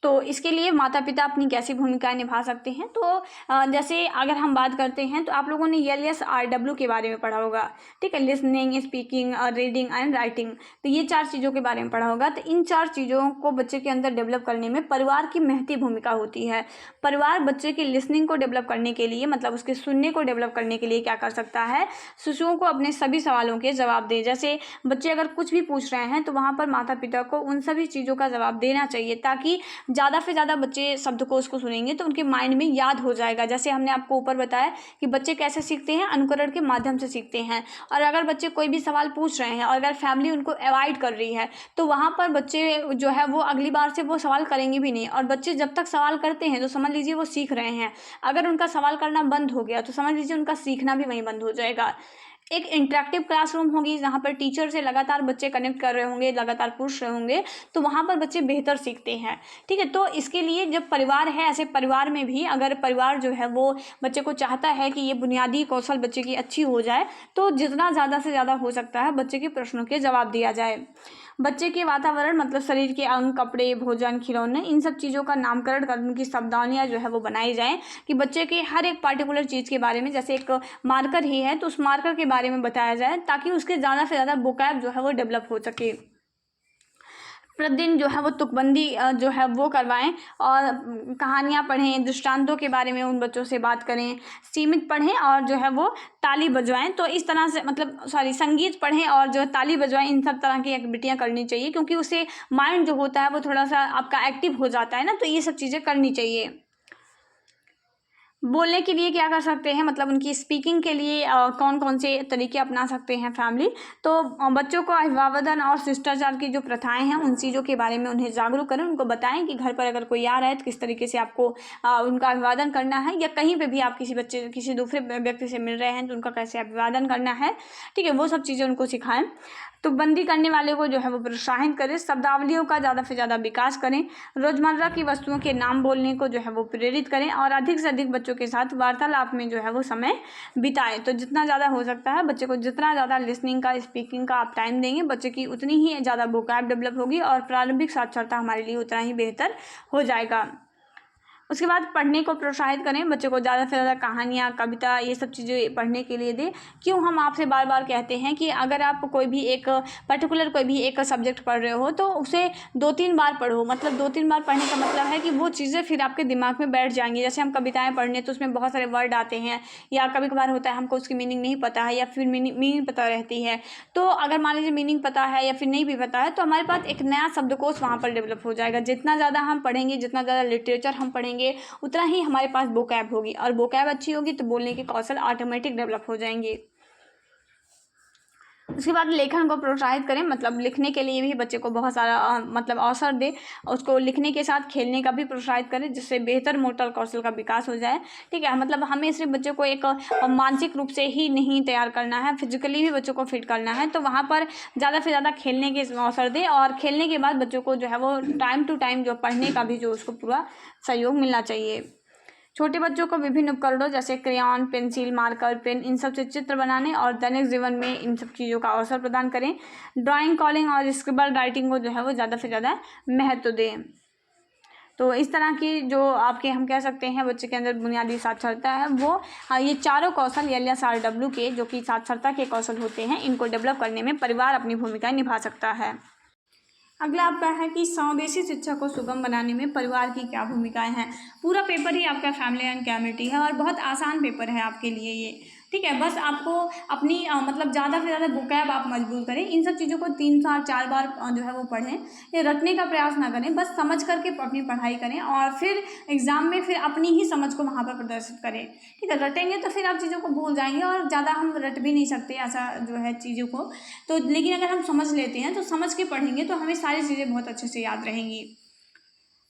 A: तो इसके लिए माता पिता अपनी कैसी भूमिकाएं निभा सकते हैं, तो जैसे अगर हम बात करते हैं तो आप लोगों ने LSRW के बारे में पढ़ा होगा, ठीक है, listening, speaking, reading and writing. तो ये 4 चीज़ों के बारे में पढ़ा होगा। तो इन 4 चीज़ों को बच्चे के अंदर डेवलप करने में परिवार की महती भूमिका होती है। परिवार बच्चे की लिसनिंग को डेवलप करने के लिए, मतलब उसके सुनने को डेवलप करने के लिए क्या कर सकता है, शिशुओं को अपने सभी सवालों के जवाब दे। जैसे बच्चे अगर कुछ भी पूछ रहे हैं तो वहाँ पर माता पिता को उन सभी चीज़ों का जवाब देना चाहिए, ताकि ज़्यादा से ज़्यादा बच्चे शब्दकोश को सुनेंगे तो उनके माइंड में याद हो जाएगा। जैसे हमने आपको ऊपर बताया कि बच्चे कैसे सीखते हैं, अनुकरण के माध्यम से सीखते हैं। और अगर बच्चे कोई भी सवाल पूछ रहे हैं और अगर फैमिली उनको अवॉइड कर रही है तो वहाँ पर बच्चे जो है वो अगली बार से वो सवाल करेंगे भी नहीं। और बच्चे जब तक सवाल करते हैं तो समझ लीजिए वो सीख रहे हैं। अगर उनका सवाल करना बंद हो गया तो समझ लीजिए उनका सीखना भी वहीं बंद हो जाएगा। एक इंटरेक्टिव क्लासरूम होगी जहाँ पर टीचर से लगातार बच्चे कनेक्ट कर रहे होंगे, लगातार पूछ रहे होंगे, तो वहाँ पर बच्चे बेहतर सीखते हैं, ठीक है। तो इसके लिए जब परिवार है, ऐसे परिवार में भी अगर परिवार जो है वो बच्चे को चाहता है कि ये बुनियादी कौशल बच्चे की अच्छी हो जाए, तो जितना ज़्यादा से ज़्यादा हो सकता है बच्चे के प्रश्नों के जवाब दिया जाए। बच्चे के वातावरण मतलब शरीर के अंग, कपड़े, भोजन, खिलौने, इन सब चीज़ों का नामकरण कर उनकी शब्दावलियाँ जो है वो बनाई जाएँ, कि बच्चे के हर एक पार्टिकुलर चीज़ के बारे में, जैसे एक मार्कर ही है तो उस मार्कर के बारे में बताया जाए, ताकि उसके ज़्यादा से ज़्यादा वोकैब जो है वो डेवलप हो सके। प्रतिदिन जो है वो तुकबंदी जो है वो करवाएं, और कहानियाँ पढ़ें, दृष्टांतों के बारे में उन बच्चों से बात करें, सीमित पढ़ें और जो है वो ताली बजवाएं। तो इस तरह से मतलब संगीत पढ़ें और जो है ताली बजवाएं, इन सब तरह की एक्टिविटियाँ करनी चाहिए, क्योंकि उससे माइंड जो होता है वो थोड़ा सा आपका एक्टिव हो जाता है ना। तो ये सब चीज़ें करनी चाहिए। बोलने के लिए क्या कर सकते हैं, मतलब उनकी स्पीकिंग के लिए कौन कौन से तरीके अपना सकते हैं फैमिली। तो बच्चों को अभिवादन और शिष्टाचार की जो प्रथाएं हैं उन चीज़ों के बारे में उन्हें जागरूक करें, उनको बताएं कि घर पर अगर कोई आ रहा है तो किस तरीके से आपको उनका अभिवादन करना है, या कहीं पे भी आप किसी दूसरे व्यक्ति से मिल रहे हैं तो उनका कैसे अभिवादन करना है, ठीक है, वो सब चीज़ें उनको सिखाएं। तो बंदी करने वाले को जो है वो प्रोत्साहित करें, शब्दावलियों का ज़्यादा से ज़्यादा विकास करें, रोज़मर्रा की वस्तुओं के नाम बोलने को जो है वो प्रेरित करें, और अधिक से अधिक बच्चों के साथ वार्तालाप में जो है वो समय बिताएं। तो जितना ज़्यादा हो सकता है बच्चे को जितना ज़्यादा लिसनिंग का, स्पीकिंग का आप टाइम देंगे, बच्चे की उतनी ही ज़्यादा वोकैब डेवलप होगी और प्रारंभिक साक्षरता हमारे लिए उतना ही बेहतर हो जाएगा। उसके बाद पढ़ने को प्रोत्साहित करें, बच्चों को ज़्यादा से ज़्यादा कहानियाँ, कविता, ये सब चीज़ें पढ़ने के लिए दें। क्यों हम आपसे बार बार कहते हैं कि अगर आप कोई भी एक सब्जेक्ट पढ़ रहे हो तो उसे 2-3 बार पढ़ो। मतलब 2-3 बार पढ़ने का मतलब है कि वो चीज़ें फिर आपके दिमाग में बैठ जाएंगी। जैसे हम कविताएँ पढ़ने तो उसमें बहुत सारे वर्ड आते हैं, या कभी कभार होता है हमको उसकी मीनिंग नहीं पता है, या फिर मीनिंग पता रहती है। तो अगर मान लीजिए मीनिंग पता है या फिर नहीं भी पता है, तो हमारे पास एक नया शब्दकोश वहाँ पर डेवलप हो जाएगा। जितना ज़्यादा हम पढ़ेंगे, जितना ज़्यादा लिटरेचर हम पढ़ेंगे, उतना ही हमारे पास वोकैब होगी, और वोकैब अच्छी होगी तो बोलने के कौशल ऑटोमेटिक डेवलप हो जाएंगे। उसके बाद लेखन को प्रोत्साहित करें, मतलब लिखने के लिए भी बच्चे को बहुत सारा मतलब अवसर दें। उसको लिखने के साथ खेलने का भी प्रोत्साहित करें, जिससे बेहतर मोटर कौशल का विकास हो जाए। ठीक है, मतलब हमें सिर्फ बच्चों को एक मानसिक रूप से ही नहीं तैयार करना है, फिजिकली भी बच्चों को फिट करना है। तो वहाँ पर ज़्यादा से ज़्यादा खेलने के अवसर दें, और खेलने के बाद बच्चों को जो है वो टाइम टू टाइम जो पढ़ने का भी जो उसको पूरा सहयोग मिलना चाहिए। छोटे बच्चों को विभिन्न उपकरणों जैसे क्रेयॉन, पेंसिल, मार्कर, पेन, इन सब से चित्र बनाने और दैनिक जीवन में इन सब चीज़ों का अवसर प्रदान करें। ड्राइंग, कॉलिंग और स्क्रिबल राइटिंग को जो है वो ज़्यादा से ज़्यादा महत्व दें। तो इस तरह की जो आपके हम कह सकते हैं बच्चे के अंदर बुनियादी साक्षरता है, वो ये चारों कौशल LSRW के जो कि साक्षरता के कौशल होते हैं, इनको डेवलप करने में परिवार अपनी भूमिका निभा सकता है। अगला आपका है कि समावेशी शिक्षा को सुगम बनाने में परिवार की क्या भूमिकाएं हैं। पूरा पेपर ही आपका फैमिली एंड कम्युनिटी है, और बहुत आसान पेपर है आपके लिए ये। ठीक है, बस आपको अपनी मतलब ज़्यादा से ज़्यादा वोकैब आप मजबूत करें। इन सब चीज़ों को 3 4 बार जो है वो पढ़ें। ये रटने का प्रयास ना करें, बस समझ करके अपनी पढ़ाई करें, और फिर एग्ज़ाम में फिर अपनी ही समझ को वहाँ पर प्रदर्शित करें। ठीक है, रटेंगे तो फिर आप चीज़ों को भूल जाएंगे, और ज़्यादा हम रट भी नहीं सकते ऐसा जो है चीज़ों को। तो लेकिन अगर हम समझ लेते हैं तो समझ के पढ़ेंगे तो हमें सारी चीज़ें बहुत अच्छे से याद रहेंगी।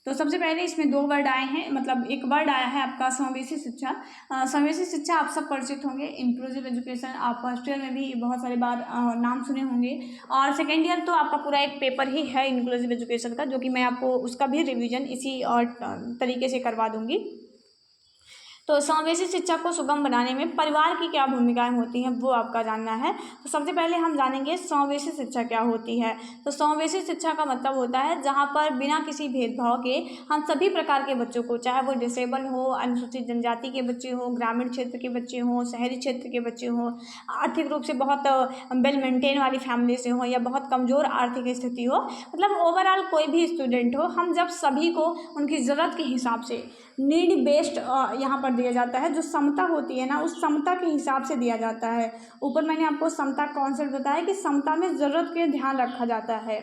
A: तो सबसे पहले इसमें 2 वर्ड आए हैं, मतलब एक वर्ड आया है आपका समावेशी शिक्षा। समावेशी शिक्षा आप सब परिचित होंगे, इंक्लूसिव एजुकेशन आप फर्स्ट ईयर में भी बहुत सारी बार नाम सुने होंगे, और सेकेंड ईयर तो आपका पूरा एक पेपर ही है इंक्लूसिव एजुकेशन का, जो कि मैं आपको उसका भी रिवीजन इसी तरीके से करवा दूंगी। तो समावेशी शिक्षा को सुगम बनाने में परिवार की क्या भूमिकाएं होती हैं, वो आपका जानना है। तो सबसे पहले हम जानेंगे समावेशी शिक्षा क्या होती है। तो समावेशी शिक्षा का मतलब होता है जहाँ पर बिना किसी भेदभाव के हम सभी प्रकार के बच्चों को, चाहे वो डिसेबल हो, अनुसूचित जनजाति के बच्चे हों, ग्रामीण क्षेत्र के बच्चे हों, शहरी क्षेत्र के बच्चे हों, आर्थिक रूप से बहुत वेल मेंटेन वाली फैमिली से हों, या बहुत कमज़ोर आर्थिक स्थिति हो, मतलब ओवरऑल कोई भी स्टूडेंट हो, हम जब सभी को उनकी ज़रूरत के हिसाब से नीड बेस्ड यहाँ पर दिया जाता है। जो समता होती है ना, उस समता के हिसाब से दिया जाता है। ऊपर मैंने आपको समता कॉन्सेप्ट बताया कि समता में ज़रूरत के ध्यान रखा जाता है।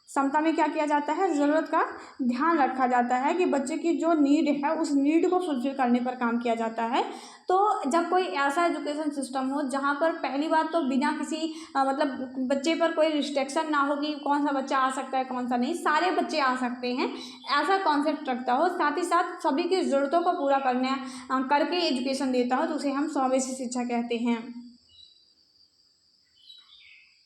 A: समता में क्या किया जाता है, ज़रूरत का ध्यान रखा जाता है कि बच्चे की जो नीड है उस नीड को फुलफिल करने पर काम किया जाता है। तो जब कोई ऐसा एजुकेशन सिस्टम हो जहाँ पर पहली बात तो बिना किसी मतलब बच्चे पर कोई रिस्ट्रिक्शन ना हो कि कौन सा बच्चा आ सकता है कौन सा नहीं, सारे बच्चे आ सकते हैं, ऐसा कॉन्सेप्ट रखता हो, साथ ही साथ सभी की ज़रूरतों को पूरा करके एजुकेशन देता हो, तो उसे हम समावेशी शिक्षा कहते हैं।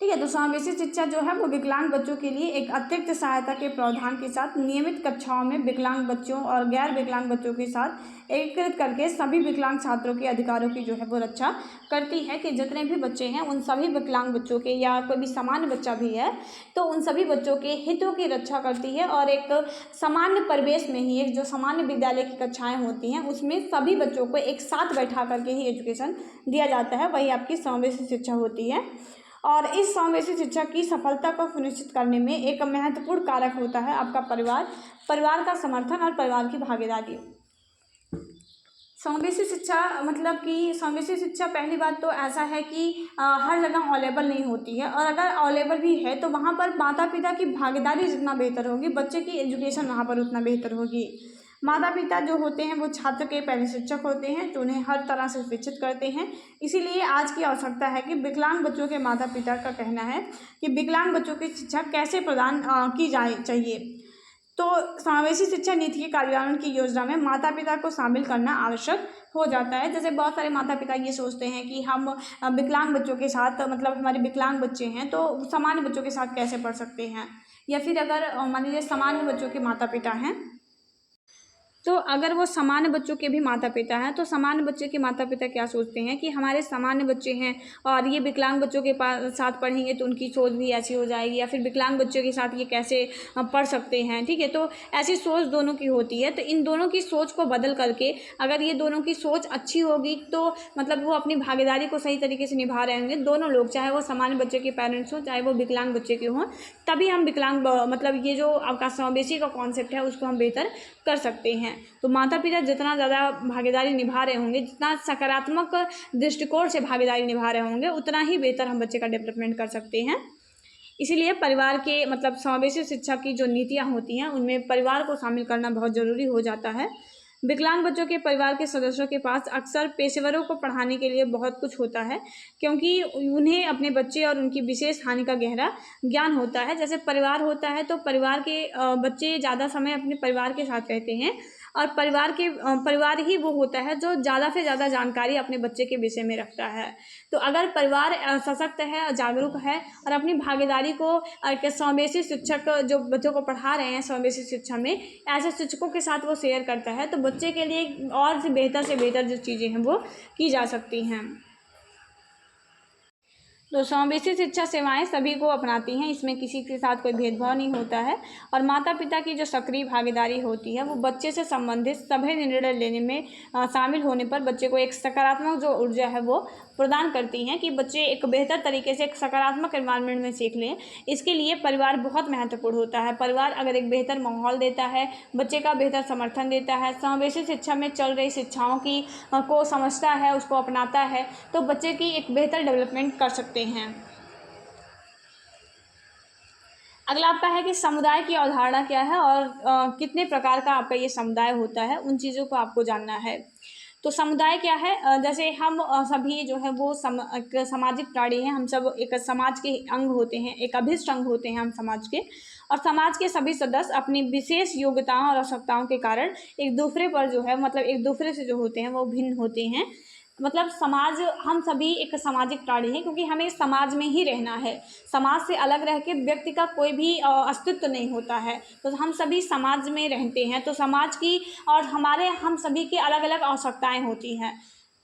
A: ठीक है, तो समावेशी शिक्षा जो है वो विकलांग बच्चों के लिए एक अतिरिक्त सहायता के प्रावधान के साथ नियमित कक्षाओं में विकलांग बच्चों और गैर विकलांग बच्चों के साथ एकीकृत करके सभी विकलांग छात्रों के अधिकारों की जो है वो रक्षा करती है, कि जितने भी बच्चे हैं उन सभी विकलांग बच्चों के, या कोई भी सामान्य बच्चा भी है तो उन सभी बच्चों के हितों की रक्षा करती है, और एक सामान्य परिवेश में ही, एक जो सामान्य विद्यालय की कक्षाएँ होती हैं उसमें सभी बच्चों को एक साथ बैठा करके ही एजुकेशन दिया जाता है, वही आपकी समावेशी शिक्षा होती है। और इस समावेशी शिक्षा की सफलता को सुनिश्चित करने में एक महत्वपूर्ण कारक होता है आपका परिवार, परिवार का समर्थन और परिवार की भागीदारी। समावेशी शिक्षा मतलब कि समावेशी शिक्षा पहली बात तो ऐसा है कि हर जगह अवेलेबल नहीं होती है, और अगर अवेलेबल भी है तो वहाँ पर माता पिता की भागीदारी जितना बेहतर होगी, बच्चे की एजुकेशन वहाँ पर उतना बेहतर होगी। माता पिता जो होते हैं वो छात्र के पहले शिक्षक होते हैं, जो उन्हें हर तरह से शिक्षित करते हैं। इसीलिए आज की आवश्यकता है कि विकलांग बच्चों के माता पिता का कहना है कि विकलांग बच्चों की शिक्षा कैसे प्रदान की जाए चाहिए। तो समावेशी शिक्षा नीति के कार्यान्वयन की योजना में माता पिता को शामिल करना आवश्यक हो जाता है। जैसे बहुत सारे माता पिता ये सोचते हैं कि हम विकलांग बच्चों के साथ, मतलब हमारे विकलांग बच्चे हैं तो सामान्य बच्चों के साथ कैसे पढ़ सकते हैं, या फिर अगर मान लीजिए सामान्य बच्चों के माता पिता हैं, तो अगर वो सामान्य बच्चों के भी माता पिता हैं तो सामान्य बच्चे के माता पिता क्या सोचते हैं कि हमारे सामान्य बच्चे हैं और ये विकलांग बच्चों के साथ पढ़ेंगे तो उनकी सोच भी ऐसी हो जाएगी, या फिर विकलांग बच्चों के साथ ये कैसे पढ़ सकते हैं। ठीक है, तो ऐसी सोच दोनों की होती है। तो इन दोनों की सोच को बदल करके अगर ये दोनों की सोच अच्छी होगी तो मतलब वो अपनी भागीदारी को सही तरीके से निभा रहे होंगे, दोनों लोग, चाहे वो सामान्य बच्चे के पेरेंट्स हों चाहे वो विकलांग बच्चे के हों, तभी हम विकलांग मतलब ये जो आपका समावेशी का कॉन्सेप्ट है उसको हम बेहतर कर सकते हैं। तो माता पिता जितना ज़्यादा भागीदारी निभा रहे होंगे, जितना सकारात्मक दृष्टिकोण से भागीदारी निभा रहे होंगे, उतना ही बेहतर हम बच्चे का डेवलपमेंट कर सकते हैं। इसीलिए परिवार के मतलब समावेशी शिक्षा की जो नीतियाँ होती हैं उनमें परिवार को शामिल करना बहुत ज़रूरी हो जाता है। विकलांग बच्चों के परिवार के सदस्यों के पास अक्सर पेशेवरों को पढ़ाने के लिए बहुत कुछ होता है, क्योंकि उन्हें अपने बच्चे और उनकी विशेष हानि का गहरा ज्ञान होता है। जैसे परिवार होता है तो परिवार के बच्चे ज़्यादा समय अपने परिवार के साथ रहते हैं, और परिवार ही वो होता है जो ज़्यादा से ज़्यादा जानकारी अपने बच्चे के विषय में रखता है। तो अगर परिवार सशक्त है और जागरूक है और अपनी भागीदारी को एक समावेशी शिक्षक जो बच्चों को पढ़ा रहे हैं समावेशी शिक्षा में, ऐसे शिक्षकों के साथ वो शेयर करता है, तो बच्चे के लिए और से बेहतर जो चीज़ें हैं वो की जा सकती हैं। तो समावेशी शिक्षा सेवाएं सभी को अपनाती हैं, इसमें किसी के साथ कोई भेदभाव नहीं होता है, और माता पिता की जो सक्रिय भागीदारी होती है वो बच्चे से संबंधित सभी निर्णय लेने में शामिल होने पर बच्चे को एक सकारात्मक जो ऊर्जा है वो प्रदान करती हैं कि बच्चे एक बेहतर तरीके से एक सकारात्मक एनवायरनमेंट में सीख लें। इसके लिए परिवार बहुत महत्वपूर्ण होता है। परिवार अगर एक बेहतर माहौल देता है, बच्चे का बेहतर समर्थन देता है, समावेशी शिक्षा में चल रही शिक्षाओं की को समझता है, उसको अपनाता है, तो बच्चे की एक बेहतर डेवलपमेंट कर सकते हैं। अगला आपका है कि समुदाय की अवधारणा क्या है और कितने प्रकार का आपका ये समुदाय होता है, उन चीज़ों को आपको जानना है। तो समुदाय क्या है? जैसे हम सभी जो है वो एक सामाजिक प्राणी हैं, हम सब एक समाज के अंग होते हैं, एक अभिष्ट अंग होते हैं हम समाज के, और समाज के सभी सदस्य अपनी विशेष योग्यताओं और आवश्यकताओं के कारण एक दूसरे पर जो है मतलब एक दूसरे से जो होते हैं वो भिन्न होते हैं। मतलब समाज, हम सभी एक सामाजिक प्राणी हैं क्योंकि हमें समाज में ही रहना है। समाज से अलग रह के व्यक्ति का कोई भी अस्तित्व नहीं होता है, तो हम सभी समाज में रहते हैं। तो समाज की और हम सभी की अलग अलग आवश्यकताएं होती हैं।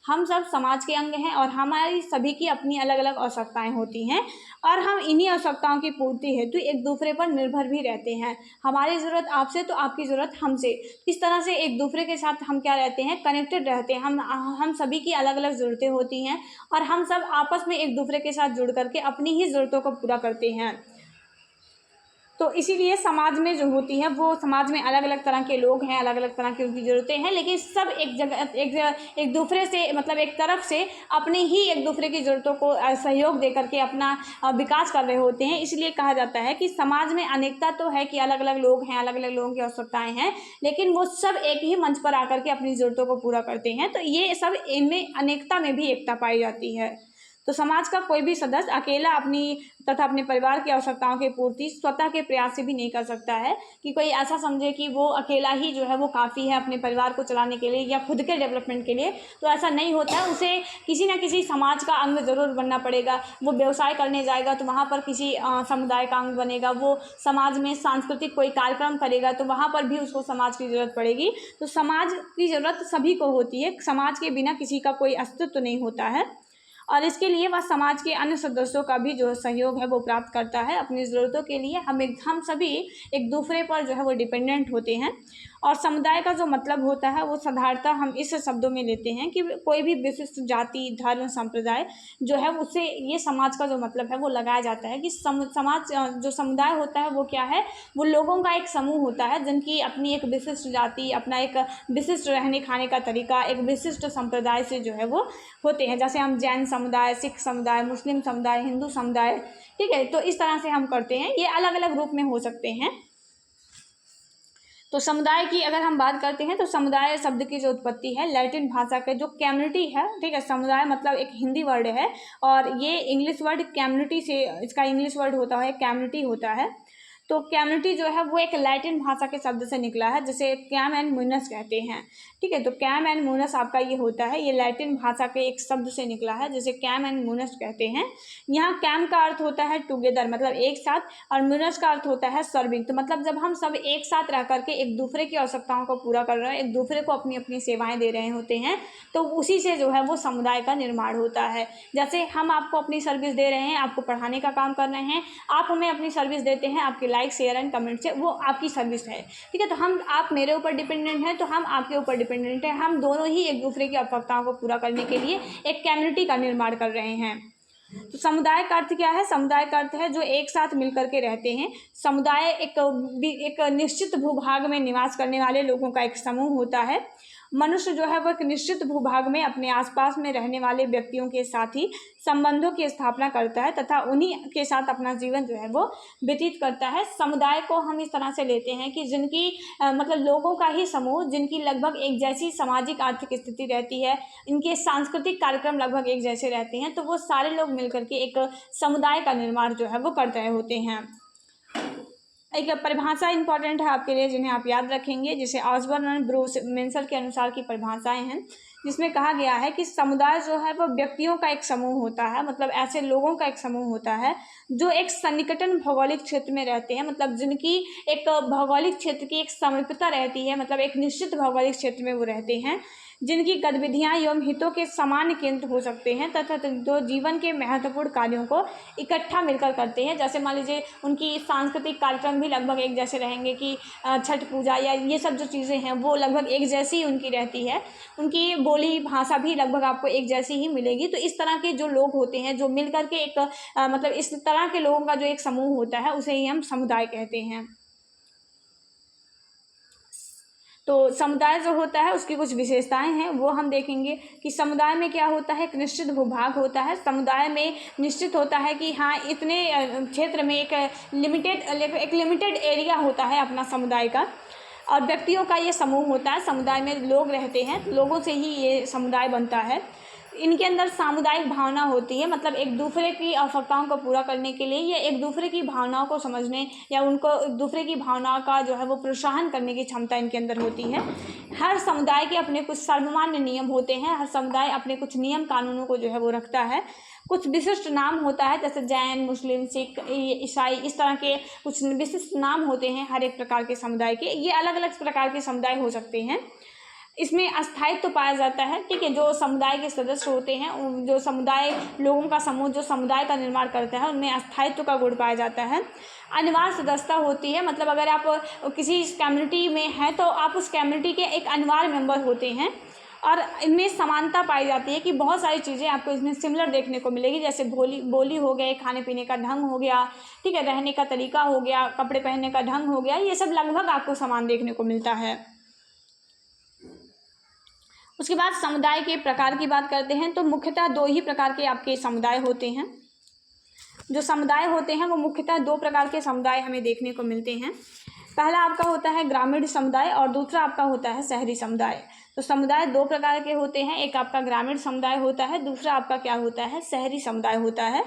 A: हम सब समाज के अंग हैं और हमारी सभी की अपनी अलग अलग आवश्यकताएं होती हैं, और हम इन्हीं आवश्यकताओं की पूर्ति हेतु एक दूसरे पर निर्भर भी रहते हैं। हमारी ज़रूरत आपसे तो आपकी ज़रूरत हमसे, इस तरह से एक दूसरे के साथ हम क्या रहते हैं, कनेक्टेड रहते हैं। हम सभी की अलग अलग ज़रूरतें होती हैं और हम सब आपस में एक दूसरे के साथ जुड़ करके अपनी ही ज़रूरतों को पूरा करते हैं। तो इसीलिए समाज में जो होती है वो समाज में अलग अलग तरह के लोग हैं, अलग अलग तरह की उनकी ज़रूरतें हैं, लेकिन सब एक दूसरे से मतलब एक तरफ से अपने ही एक दूसरे की ज़रूरतों को सहयोग दे करके अपना विकास कर रहे होते हैं। इसलिए कहा जाता है कि समाज में अनेकता तो है कि अलग अलग लोग हैं, अलग अलग लोगों की आवश्यकताएं हैं, लेकिन वो सब एक ही मंच पर आकर के अपनी ज़रूरतों को पूरा करते हैं। तो ये सब इनमें अनेकता में भी एकता पाई जाती है। तो समाज का कोई भी सदस्य अकेला अपनी तथा अपने परिवार की आवश्यकताओं की पूर्ति स्वतः के प्रयास से भी नहीं कर सकता है, कि कोई ऐसा समझे कि वो अकेला ही जो है वो काफ़ी है अपने परिवार को चलाने के लिए या खुद के डेवलपमेंट के लिए, तो ऐसा नहीं होता है। उसे किसी न किसी समाज का अंग ज़रूर बनना पड़ेगा। वो व्यवसाय करने जाएगा तो वहाँ पर किसी समुदाय का अंग बनेगा। वो समाज में सांस्कृतिक कोई कार्यक्रम करेगा तो वहाँ पर भी उसको समाज की ज़रूरत पड़ेगी। तो समाज की ज़रूरत सभी को होती है, समाज के बिना किसी का कोई अस्तित्व नहीं होता है, और इसके लिए वह समाज के अन्य सदस्यों का भी जो सहयोग है वो प्राप्त करता है। अपनी ज़रूरतों के लिए हम सभी एक दूसरे पर जो है वो डिपेंडेंट होते हैं। और समुदाय का जो मतलब होता है वो साधारणतः हम इस शब्दों में लेते हैं कि कोई भी विशिष्ट जाति, धर्म, संप्रदाय जो है उससे ये समाज का जो मतलब है वो लगाया जाता है कि समाज जो समुदाय होता है वो क्या है, वो लोगों का एक समूह होता है जिनकी अपनी एक विशिष्ट जाति, अपना एक विशिष्ट रहने खाने का तरीका, एक विशिष्ट संप्रदाय से जो है वो होते हैं। जैसे हम जैन समुदाय, सिख समुदाय, मुस्लिम समुदाय, हिंदू समुदाय, ठीक है, तो इस तरह से हम करते हैं। ये अलग अलग रूप में हो सकते हैं। तो समुदाय की अगर हम बात करते हैं तो समुदाय शब्द की जो उत्पत्ति है लैटिन भाषा के जो कम्युनिटी है, ठीक है, समुदाय मतलब एक हिंदी वर्ड है और ये इंग्लिश वर्ड कम्युनिटी से, इसका इंग्लिश वर्ड होता है कम्युनिटी होता है। तो कम्युनिटी जो है वो एक लैटिन भाषा के शब्द से निकला है, जैसे कैम एंड म्यूनस कहते हैं, ठीक है। तो कैम एंड म्यूनस आपका ये होता है, ये लैटिन भाषा के एक शब्द से निकला है, जैसे कैम एंड म्यूनस कहते हैं। यहाँ कैम का अर्थ होता है टुगेदर, मतलब एक साथ, और म्यूनस का अर्थ होता है सर्विंग। तो मतलब जब हम सब एक साथ रह करके एक दूसरे की आवश्यकताओं को पूरा कर रहे हैं, एक दूसरे को अपनी अपनी सेवाएं दे रहे होते हैं, तो उसी से जो है वो समुदाय का निर्माण होता है। जैसे हम आपको अपनी सर्विस दे रहे हैं, आपको पढ़ाने का काम कर रहे हैं, आप हमें अपनी सर्विस देते हैं, आपके लाइक, शेयर एंड कमेंट से, वो आपकी सर्विस है, ठीक है। तो आप मेरे ऊपर डिपेंडेंट हैं, तो हम आपके ऊपर डिपेंडेंट है। हम दोनों ही एक दूसरे की आवश्यकताओं को पूरा करने के लिए एक कम्युनिटी का निर्माण कर रहे हैं। तो समुदाय का अर्थ क्या है? समुदाय का अर्थ है जो एक साथ मिलकर के रहते हैं। समुदाय एक निश्चित भूभाग में निवास करने वाले लोगों का एक समूह होता है, मनुष्य जो है वो एक निश्चित भूभाग में अपने आसपास में रहने वाले व्यक्तियों के साथ ही संबंधों की स्थापना करता है तथा उन्हीं के साथ अपना जीवन जो है वो व्यतीत करता है। समुदाय को हम इस तरह से लेते हैं कि जिनकी मतलब लोगों का ही समूह, जिनकी लगभग एक जैसी सामाजिक आर्थिक स्थिति रहती है, इनके सांस्कृतिक कार्यक्रम लगभग एक जैसे रहते हैं, तो वो सारे लोग मिलकर के एक समुदाय का निर्माण जो है वो कर रहे होते हैं। एक परिभाषा इंपॉर्टेंट है आपके लिए जिन्हें आप याद रखेंगे, जिसे ऑसबर्न और ब्रूस मेंसर के अनुसार की परिभाषाएं हैं, जिसमें कहा गया है कि समुदाय जो है वो व्यक्तियों का एक समूह होता है, मतलब ऐसे लोगों का एक समूह होता है जो एक सन्निकटन भौगोलिक क्षेत्र में रहते हैं, मतलब जिनकी एक भौगोलिक क्षेत्र की एक समरूपता रहती है, मतलब एक निश्चित भौगोलिक क्षेत्र में वो रहते हैं, जिनकी गतिविधियां एवं हितों के समान केंद्र हो सकते हैं तथा जो जीवन के महत्वपूर्ण कार्यों को इकट्ठा मिलकर करते हैं। जैसे मान लीजिए उनकी सांस्कृतिक कार्यक्रम भी लगभग एक जैसे रहेंगे कि छठ पूजा या ये सब जो चीज़ें हैं वो लगभग एक जैसी ही उनकी रहती है, उनकी बोली भाषा भी लगभग आपको एक जैसी ही मिलेगी। तो इस तरह के जो लोग होते हैं जो मिल करके एक मतलब इस तरह के लोगों का जो एक समूह होता है उसे ही हम समुदाय कहते हैं। तो समुदाय जो होता है उसकी कुछ विशेषताएं हैं वो हम देखेंगे कि समुदाय में क्या होता है, एक निश्चित भूभाग होता है। समुदाय में निश्चित होता है कि हाँ इतने क्षेत्र में एक लिमिटेड एरिया होता है अपना समुदाय का, और व्यक्तियों का ये समूह होता है। समुदाय में लोग रहते हैं, लोगों से ही ये समुदाय बनता है। इनके अंदर सामुदायिक भावना होती है, मतलब एक दूसरे की आवश्यकताओं को पूरा करने के लिए या एक दूसरे की भावनाओं को समझने या उनको एक दूसरे की भावनाओं का जो है वो प्रोत्साहन करने की क्षमता इनके अंदर होती है। हर समुदाय के अपने कुछ सर्वमान्य नियम होते हैं, हर समुदाय अपने कुछ नियम कानूनों को जो है वो रखता है। कुछ विशिष्ट नाम होता है, जैसे जैन, मुस्लिम, सिख, ईसाई, इस तरह के कुछ विशिष्ट नाम होते हैं हर एक प्रकार के समुदाय के। ये अलग अलग प्रकार के समुदाय हो सकते हैं। इसमें अस्थायित्व तो पाया जाता है, ठीक है। जो समुदाय के सदस्य होते हैं, जो समुदाय लोगों का समूह जो समुदाय का निर्माण करता है, उनमें अस्थायित्व का गुण पाया जाता है। अनिवार्य सदस्यता होती है, मतलब अगर आप किसी कम्युनिटी में हैं तो आप उस कम्युनिटी के एक अनिवार्य मेंबर होते हैं। और इनमें समानता पाई जाती है कि बहुत सारी चीज़ें आपको इसमें सिमिलर देखने को मिलेगी, जैसे बोली हो गए, खाने पीने का ढंग हो गया, ठीक है, रहने का तरीका हो गया, कपड़े पहनने का ढंग हो गया, ये सब लगभग आपको समान देखने को मिलता है। उसके बाद समुदाय के प्रकार की बात करते हैं तो मुख्यतः दो ही प्रकार के आपके समुदाय होते हैं। जो समुदाय होते हैं वो मुख्यतः दो प्रकार के समुदाय हमें देखने को मिलते हैं। पहला आपका होता है ग्रामीण समुदाय और दूसरा आपका होता है शहरी समुदाय। तो समुदाय दो प्रकार के होते हैं, एक आपका ग्रामीण समुदाय होता है, दूसरा आपका क्या होता है, शहरी समुदाय होता है।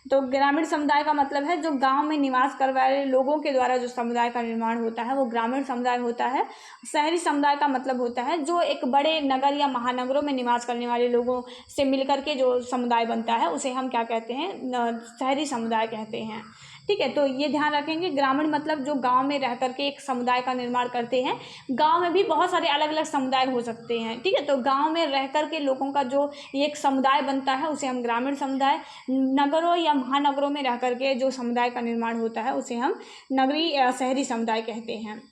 A: तो ग्रामीण समुदाय का मतलब है जो गांव में निवास कर वाले लोगों के द्वारा जो समुदाय का निर्माण होता है वो ग्रामीण समुदाय होता है। शहरी समुदाय का मतलब होता है जो एक बड़े नगर या महानगरों में निवास करने वाले लोगों से मिलकर के जो समुदाय बनता है उसे हम क्या कहते हैं, शहरी समुदाय कहते हैं, ठीक है। तो ये ध्यान रखेंगे, ग्रामीण मतलब जो गांव में रह करके एक समुदाय का निर्माण करते हैं। गांव में भी बहुत सारे अलग अलग समुदाय हो सकते हैं, ठीक है। तो गांव में रह करके लोगों का जो एक समुदाय बनता है उसे हम ग्रामीण समुदाय, नगरों या महानगरों में रह करके जो समुदाय का निर्माण होता है उसे हम नगरीय या शहरी समुदाय कहते हैं।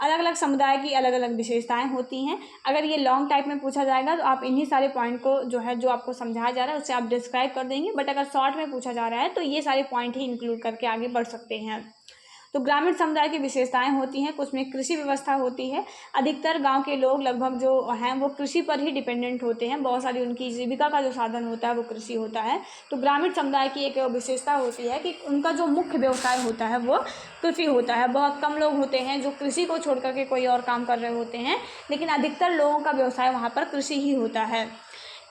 A: अलग अलग समुदाय की अलग अलग विशेषताएं होती हैं। अगर ये लॉन्ग टाइप में पूछा जाएगा तो आप इन्हीं सारे पॉइंट को जो है जो आपको समझाया जा रहा है उससे आप डिस्क्राइब कर देंगे, बट अगर शॉर्ट में पूछा जा रहा है तो ये सारे पॉइंट ही इंक्लूड करके आगे बढ़ सकते हैं। तो ग्रामीण समुदाय की विशेषताएं होती हैं, कुछ में कृषि व्यवस्था होती है। अधिकतर गांव के लोग लगभग जो हैं वो कृषि पर ही डिपेंडेंट होते हैं, बहुत सारी उनकी जीविका का जो साधन होता है वो कृषि होता है। तो ग्रामीण समुदाय की एक विशेषता होती है कि उनका जो मुख्य व्यवसाय होता है वो कृषि होता है। बहुत कम लोग होते हैं जो कृषि को छोड़ करके कोई और काम कर रहे होते हैं, लेकिन अधिकतर लोगों का व्यवसाय वहाँ पर कृषि ही होता है।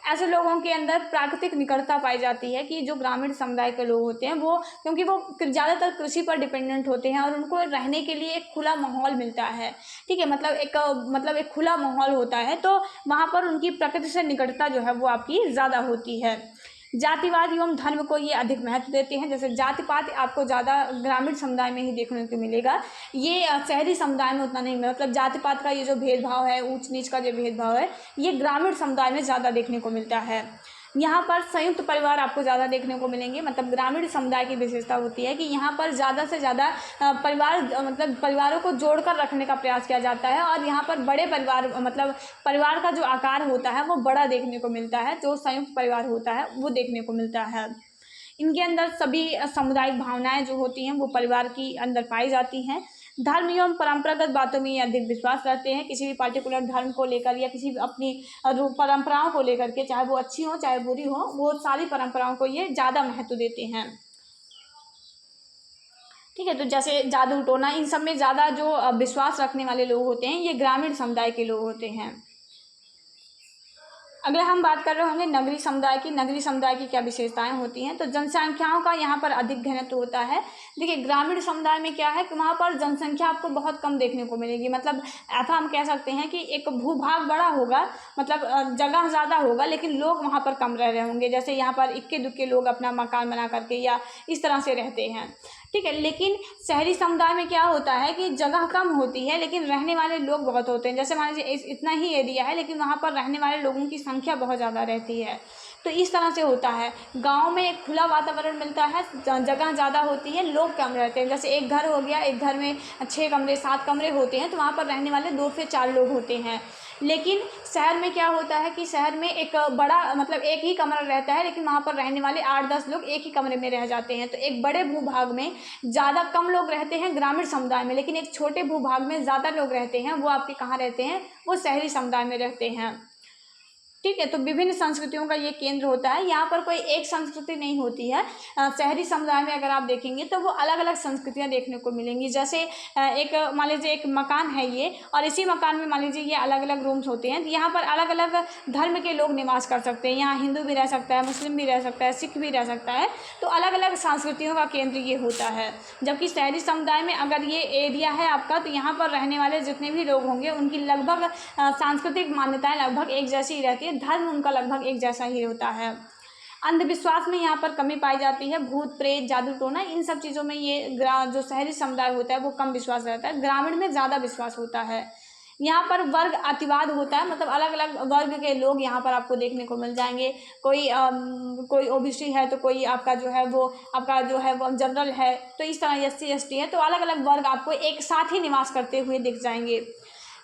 A: ऐसे लोगों के अंदर प्राकृतिक निकटता पाई जाती है कि जो ग्रामीण समुदाय के लोग होते हैं वो, क्योंकि वो ज़्यादातर कृषि पर डिपेंडेंट होते हैं और उनको रहने के लिए एक खुला माहौल मिलता है, ठीक है, मतलब एक खुला माहौल होता है, तो वहाँ पर उनकी प्रकृति से निकटता जो है वो आपकी ज़्यादा होती है। जातिवाद एवं धर्म को ये अधिक महत्व देते हैं, जैसे जातिपात आपको ज़्यादा ग्रामीण समुदाय में ही देखने को मिलेगा, ये शहरी समुदाय में उतना नहीं। मतलब जातिपात का ये जो भेदभाव है, ऊंच नीच का जो भेदभाव है, ये ग्रामीण समुदाय में ज़्यादा देखने को मिलता है। यहाँ पर संयुक्त परिवार आपको ज़्यादा देखने को मिलेंगे। मतलब ग्रामीण समुदाय की विशेषता होती है कि यहाँ पर ज़्यादा से ज़्यादा परिवारों को जोड़कर रखने का प्रयास किया जाता है और यहाँ पर बड़े परिवार, मतलब परिवार का जो आकार होता है वो बड़ा देखने को मिलता है, जो संयुक्त परिवार होता है वो देखने को मिलता है। इनके अंदर सभी सामुदायिक भावनाएं जो होती हैं वो परिवार की अंदर पाई जाती हैं। धर्म एवं परंपरागत बातों में ये अधिक विश्वास रखते हैं, किसी भी पर्टिकुलर धर्म को लेकर या किसी भी अपनी परंपराओं को लेकर के, चाहे वो अच्छी हो चाहे बुरी हो, वो सारी परंपराओं को ये ज़्यादा महत्व देते हैं। ठीक है, तो जैसे जादू टोना, इन सब में ज़्यादा जो विश्वास रखने वाले लोग होते हैं ये ग्रामीण समुदाय के लोग होते हैं। अगर हम बात कर रहे होंगे नगरीय समुदाय की, नगरीय समुदाय की क्या विशेषताएं होती हैं, तो जनसंख्याओं का यहाँ पर अधिक घनत्व होता है। देखिए, ग्रामीण समुदाय में क्या है कि वहाँ पर जनसंख्या आपको बहुत कम देखने को मिलेगी, मतलब ऐसा हम कह सकते हैं कि एक भूभाग बड़ा होगा, मतलब जगह ज़्यादा होगा, लेकिन लोग वहाँ पर कम रह रहे होंगे। जैसे यहाँ पर इक्के दुक्के लोग अपना मकान बना करके या इस तरह से रहते हैं। ठीक है, लेकिन शहरी समुदाय में क्या होता है कि जगह कम होती है लेकिन रहने वाले लोग बहुत होते हैं। जैसे मान लीजिए इतना ही एरिया है लेकिन वहाँ पर रहने वाले लोगों की संख्या बहुत ज़्यादा रहती है। तो इस तरह से होता है। गांव में एक खुला वातावरण मिलता है, जगह ज़्यादा होती है, लोग कम रहते हैं। जैसे एक घर हो गया, एक घर में 6 कमरे 7 कमरे होते हैं, तो वहाँ पर रहने वाले 2 से 4 लोग होते हैं। लेकिन शहर में क्या होता है कि शहर में एक बड़ा मतलब एक ही कमरा रहता है, लेकिन वहाँ पर रहने वाले 8-10 लोग एक ही कमरे में रह जाते हैं। तो एक बड़े भूभाग में ज़्यादा कम लोग रहते हैं ग्रामीण समुदाय में, लेकिन एक छोटे भूभाग में ज़्यादा लोग रहते हैं। वो आपके कहाँ रहते हैं? वो शहरी समुदाय में रहते हैं। ठीक है, तो विभिन्न संस्कृतियों का ये केंद्र होता है। यहाँ पर कोई एक संस्कृति नहीं होती है। शहरी समुदाय में अगर आप देखेंगे तो वो अलग अलग संस्कृतियाँ देखने को मिलेंगी। जैसे एक मान लीजिए एक मकान है ये, और इसी मकान में मान लीजिए ये अलग अलग रूम्स होते हैं। यहाँ पर अलग अलग धर्म के लोग निवास कर सकते हैं। यहाँ हिंदू भी रह सकता है, मुस्लिम भी रह सकता है, सिख भी रह सकता है। तो अलग अलग संस्कृतियों का केंद्र ये होता है। जबकि शहरी समुदाय में अगर ये एरिया है आपका, तो यहाँ पर रहने वाले जितने भी लोग होंगे उनकी लगभग सांस्कृतिक मान्यताएं लगभग एक जैसी ही रहती है, धर्म उनका लगभग एक जैसा ही होता है। अंधविश्वास में यहाँ पर कमी पाई जाती है। भूत प्रेत जादू टोना इन सब चीज़ों में ये जो शहरी समुदाय होता है वो कम विश्वास रहता है, ग्रामीण में ज़्यादा विश्वास होता है। यहाँ पर वर्ग अतिवाद होता है, मतलब अलग अलग वर्ग के लोग यहाँ पर आपको देखने को मिल जाएंगे। कोई ओबीसी है, तो कोई आपका जो है वो जनरल है, तो इस तरह SC ST है, तो अलग अलग वर्ग आपको एक साथ ही निवास करते हुए दिख जाएंगे।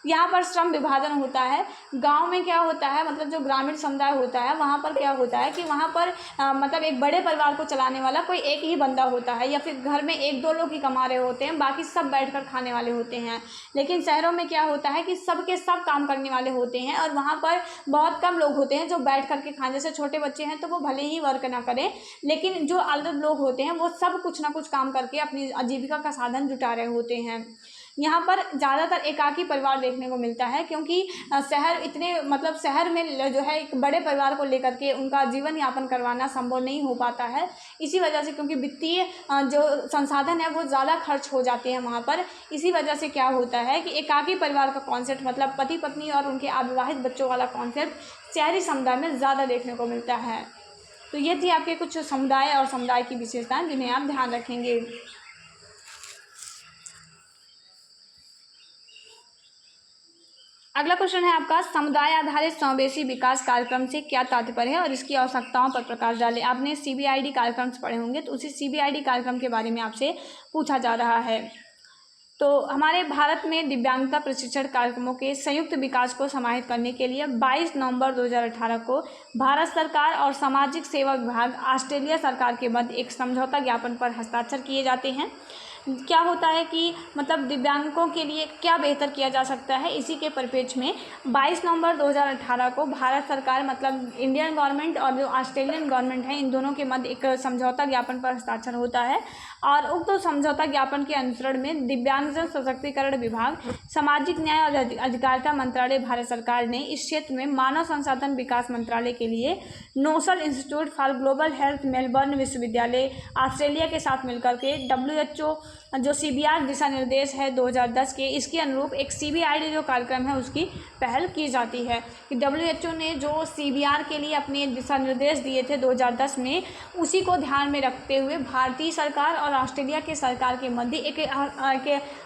A: यहाँ पर श्रम विभाजन होता है। गांव में क्या होता है, मतलब जो ग्रामीण समुदाय होता है वहाँ पर क्या होता है कि वहाँ पर मतलब एक बड़े परिवार को चलाने वाला कोई एक ही बंदा होता है, या फिर घर में 1-2 लोग ही कमा रहे होते हैं, बाकी सब बैठकर खाने वाले होते हैं। लेकिन शहरों में क्या होता है कि सब के सब काम करने वाले होते हैं, और वहाँ पर बहुत कम लोग होते हैं जो बैठ करके खाने। जैसे छोटे बच्चे हैं तो वो भले ही वर्क ना करें, लेकिन जो अलग लोग होते हैं वो सब कुछ ना कुछ काम करके अपनी आजीविका का साधन जुटा रहे होते हैं। यहाँ पर ज़्यादातर एकाकी परिवार देखने को मिलता है, क्योंकि शहर में जो है एक बड़े परिवार को लेकर के उनका जीवन यापन करवाना संभव नहीं हो पाता है। इसी वजह से, क्योंकि वित्तीय जो संसाधन है वो ज़्यादा खर्च हो जाते हैं वहाँ पर। इसी वजह से क्या होता है कि एकाकी परिवार का कॉन्सेप्ट, मतलब पति पत्नी और उनके अविवाहित बच्चों वाला कॉन्सेप्ट शहरी समुदाय में ज़्यादा देखने को मिलता है। तो ये थी आपके कुछ समुदाय और समुदाय की विशेषताएं जिन्हें आप ध्यान रखेंगे। अगला क्वेश्चन है आपका, समुदाय आधारित समावेशी विकास कार्यक्रम से क्या तात्पर्य है और इसकी आवश्यकताओं पर प्रकाश डालें। आपने CBID कार्यक्रम पढ़े होंगे, तो उसी CBID कार्यक्रम के बारे में आपसे पूछा जा रहा है। तो हमारे भारत में दिव्यांगता प्रशिक्षण कार्यक्रमों के संयुक्त विकास को समाहित करने के लिए 22 नवंबर 2018 को भारत सरकार और सामाजिक सेवा विभाग ऑस्ट्रेलिया सरकार के मध्य एक समझौता ज्ञापन पर हस्ताक्षर किए जाते हैं। क्या होता है कि मतलब दिव्यांगों के लिए क्या बेहतर किया जा सकता है, इसी के परिप्रेक्ष्य में 22 नवंबर 2018 को भारत सरकार, मतलब इंडियन गवर्नमेंट और जो ऑस्ट्रेलियन गवर्नमेंट है, इन दोनों के मध्य एक समझौता ज्ञापन पर हस्ताक्षर होता है। और उक्त समझौता ज्ञापन के अनुसरण में दिव्यांगजन सशक्तिकरण विभाग, सामाजिक न्याय और अधिकारिता मंत्रालय भारत सरकार ने इस क्षेत्र में मानव संसाधन विकास मंत्रालय के लिए Nossal Institute for Global Health Melbourne विश्वविद्यालय ऑस्ट्रेलिया के साथ मिलकर के WHO जो CBR दिशा निर्देश है 2010 के, इसके अनुरूप एक CBID जो कार्यक्रम है उसकी पहल की जाती है। कि WHO ने जो CBR के लिए अपने दिशा निर्देश दिए थे 2010 में, उसी को ध्यान में रखते हुए भारतीय सरकार और ऑस्ट्रेलिया के सरकार के मध्य एक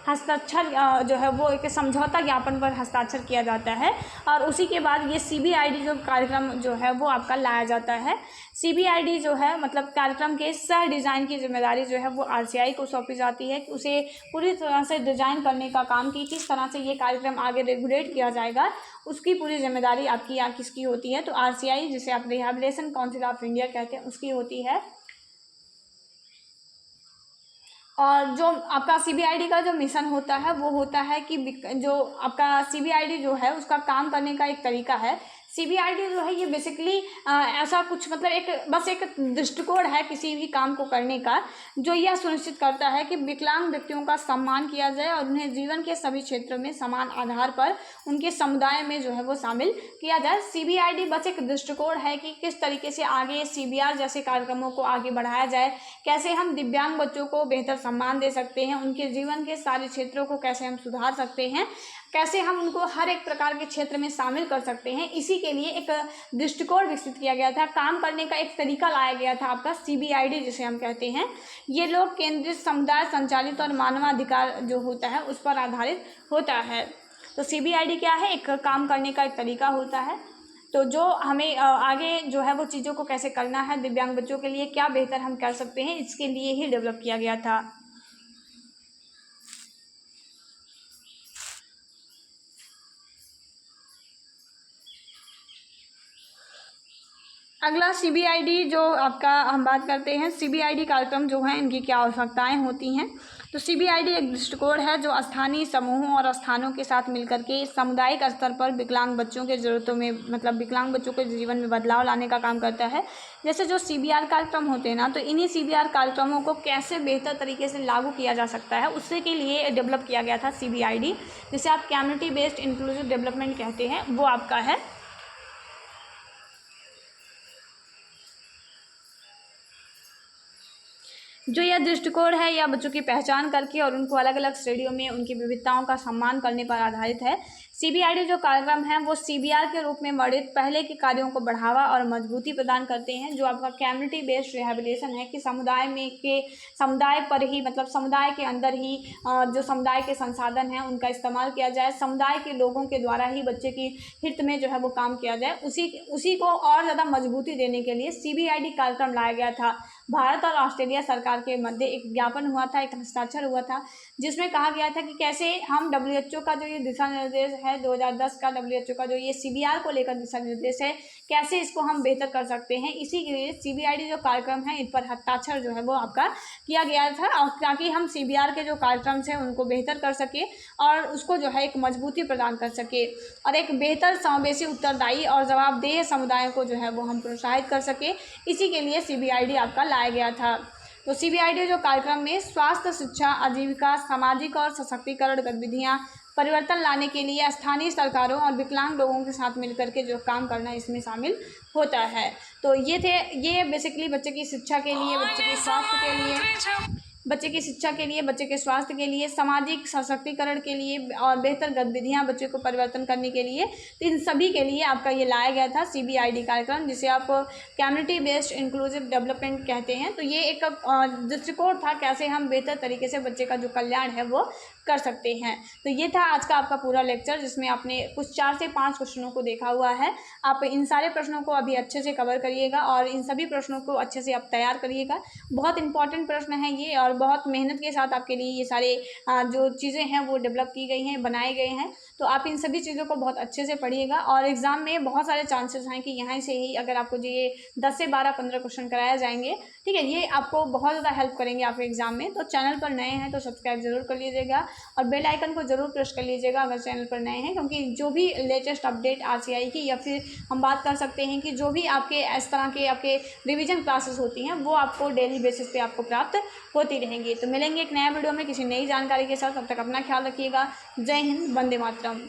A: हस्ताक्षर जो है वो एक समझौता ज्ञापन पर हस्ताक्षर किया जाता है। और उसी के बाद ये CBID जो कार्यक्रम जो है वो आपका लाया जाता है। CBID जो है मतलब कार्यक्रम के सह डिज़ाइन की जिम्मेदारी जो है वो RCI को सौंपी जाती है कि उसे पूरी तरह से डिज़ाइन करने का काम, कि किस तरह से ये कार्यक्रम आगे रेगुलेट किया जाएगा, उसकी पूरी जिम्मेदारी आपकी या किसकी होती है। तो RCI, जिसे आप रिहैबिलिटेशन काउंसिल ऑफ इंडिया कहते हैं, उसकी होती है। और जो आपका सीबीआईडी का जो मिशन होता है वो होता है कि जो आपका सीबीआईडी जो है उसका काम करने का एक तरीका है। सीबीआईडी जो है ये बेसिकली ऐसा कुछ मतलब एक दृष्टिकोण है किसी भी काम को करने का, जो यह सुनिश्चित करता है कि विकलांग व्यक्तियों का सम्मान किया जाए और उन्हें जीवन के सभी क्षेत्रों में समान आधार पर उनके समुदाय में जो है वो शामिल किया जाए। सीबीआईडी बस एक दृष्टिकोण है कि किस तरीके से आगे सीबीआर जैसे कार्यक्रमों को आगे बढ़ाया जाए, कैसे हम दिव्यांग बच्चों को बेहतर सम्मान दे सकते हैं, उनके जीवन के सारे क्षेत्रों को कैसे हम सुधार सकते हैं, कैसे हम उनको हर एक प्रकार के क्षेत्र में शामिल कर सकते हैं। इसी के लिए एक दृष्टिकोण विकसित किया गया था, काम करने का एक तरीका लाया गया था आपका सीबीआईडी जिसे हम कहते हैं। ये लोग केंद्रित, समुदाय संचालित और मानवाधिकार जो होता है उस पर आधारित होता है। तो सीबीआईडी क्या है, एक काम करने का एक तरीका होता है। तो जो हमें आगे जो है वो चीज़ों को कैसे करना है, दिव्यांग बच्चों के लिए क्या बेहतर हम कर सकते हैं, इसके लिए ही डेवलप किया गया था। अगला सीबीआईडी जो आपका हम बात करते हैं, सीबीआईडी कार्यक्रम जो हैं इनकी क्या आवश्यकताएं होती हैं। तो सीबीआईडी एक दृष्टिकोण है जो स्थानीय समूहों और स्थानों के साथ मिलकर के सामुदायिक स्तर पर विकलांग बच्चों के ज़रूरतों में मतलब विकलांग बच्चों के जीवन में बदलाव लाने का काम करता है। जैसे जो सीबीआर कार्यक्रम होते हैं ना, तो इन्हीं सीबीआर कार्यक्रमों को कैसे बेहतर तरीके से लागू किया जा सकता है उससे के लिए डेवलप किया गया था सीबीआईडी, जिसे आप कम्युनिटी बेस्ड इंक्लूसिव डेवलपमेंट कहते हैं, वो आपका है। जो यह दृष्टिकोण है यह बच्चों की पहचान करके और उनको अलग अलग श्रेणियों में उनकी विविधताओं का सम्मान करने पर आधारित है। सीबीआईडी जो कार्यक्रम है वो सीबीआर के रूप में वर्णित पहले के कार्यों को बढ़ावा और मजबूती प्रदान करते हैं। जो आपका कम्युनिटी बेस्ड रिहेबिलिटेशन है कि समुदाय पर ही मतलब समुदाय के अंदर ही जो समुदाय के संसाधन हैं उनका इस्तेमाल किया जाए, समुदाय के लोगों के द्वारा ही बच्चे की हित में जो है वो काम किया जाए, उसी को और ज़्यादा मजबूती देने के लिए सीबीआईडी कार्यक्रम लाया गया था। भारत और ऑस्ट्रेलिया सरकार के मध्य एक ज्ञापन हुआ था, एक हस्ताक्षर हुआ था, जिसमें कहा गया था कि कैसे हम WHO का जो ये दिशा निर्देश है 2010 का WHO का जो ये सीबीआर को लेकर दिशा निर्देश है, कैसे इसको हम बेहतर कर सकते हैं। इसी के लिए सीबीआईडी जो कार्यक्रम है इन पर हस्ताक्षर जो है वो आपका किया गया था, और ताकि हम सीबीआर के जो कार्यक्रम हैं उनको बेहतर कर सके और उसको जो है एक मजबूती प्रदान कर सके और एक बेहतर समावेशी, उत्तरदायी और जवाबदेह समुदाय को जो है वो हम प्रोत्साहित कर सके। इसी के लिए सीबीआईडी आपका लाया गया था। तो सीबीआईडी जो कार्यक्रम में स्वास्थ्य, शिक्षा, आजीविका, सामाजिक और सशक्तिकरण गतिविधियाँ परिवर्तन लाने के लिए स्थानीय सरकारों और विकलांग लोगों के साथ मिलकर के जो काम करना इसमें शामिल होता है। तो ये बेसिकली बच्चे की शिक्षा के लिए, बच्चे के स्वास्थ्य के लिए, बच्चे की शिक्षा के लिए, बच्चे के स्वास्थ्य के लिए, सामाजिक सशक्तिकरण के लिए और बेहतर गतिविधियाँ बच्चे को परिवर्तन करने के लिए, तो इन सभी के लिए आपका ये लाया गया था सीबीआईडी कार्यक्रम, जिसे आप कम्युनिटी बेस्ड इंक्लूसिव डेवलपमेंट कहते हैं। तो ये एक दृष्टिकोण था कैसे हम बेहतर तरीके से बच्चे का जो कल्याण है वो कर सकते हैं। तो ये था आज का आपका पूरा लेक्चर, जिसमें आपने कुछ 4 से 5 क्वेश्चनों को देखा हुआ है। आप इन सारे प्रश्नों को अभी अच्छे से कवर करिएगा और इन सभी प्रश्नों को अच्छे से आप तैयार करिएगा। बहुत इंपॉर्टेंट प्रश्न है ये और बहुत मेहनत के साथ आपके लिए ये सारे जो चीज़ें हैं वो डेवलप की गई हैं, बनाए गए हैं। तो आप इन सभी चीज़ों को बहुत अच्छे से पढ़िएगा और एग्ज़ाम में बहुत सारे चांसेस हैं कि यहाँ से ही अगर आपको जो ये 10 से 12, 15 क्वेश्चन कराए जाएंगे, ठीक है, ये आपको बहुत ज़्यादा हेल्प करेंगे आपके एग्ज़ाम में। तो चैनल पर नए हैं तो सब्सक्राइब जरूर कर लीजिएगा और बेल आइकन को जरूर प्रेस कर लीजिएगा अगर चैनल पर नए हैं, क्योंकि जो भी लेटेस्ट अपडेट RCI की या फिर हम बात कर सकते हैं कि जो भी आपके इस तरह के आपके रिवीजन क्लासेस होती हैं वो आपको डेली बेसिस पे आपको प्राप्त होती रहेंगी। तो मिलेंगे एक नया वीडियो में किसी नई जानकारी के साथ, तब तक अपना ख्याल रखिएगा। जय हिंद, वंदे मातरम।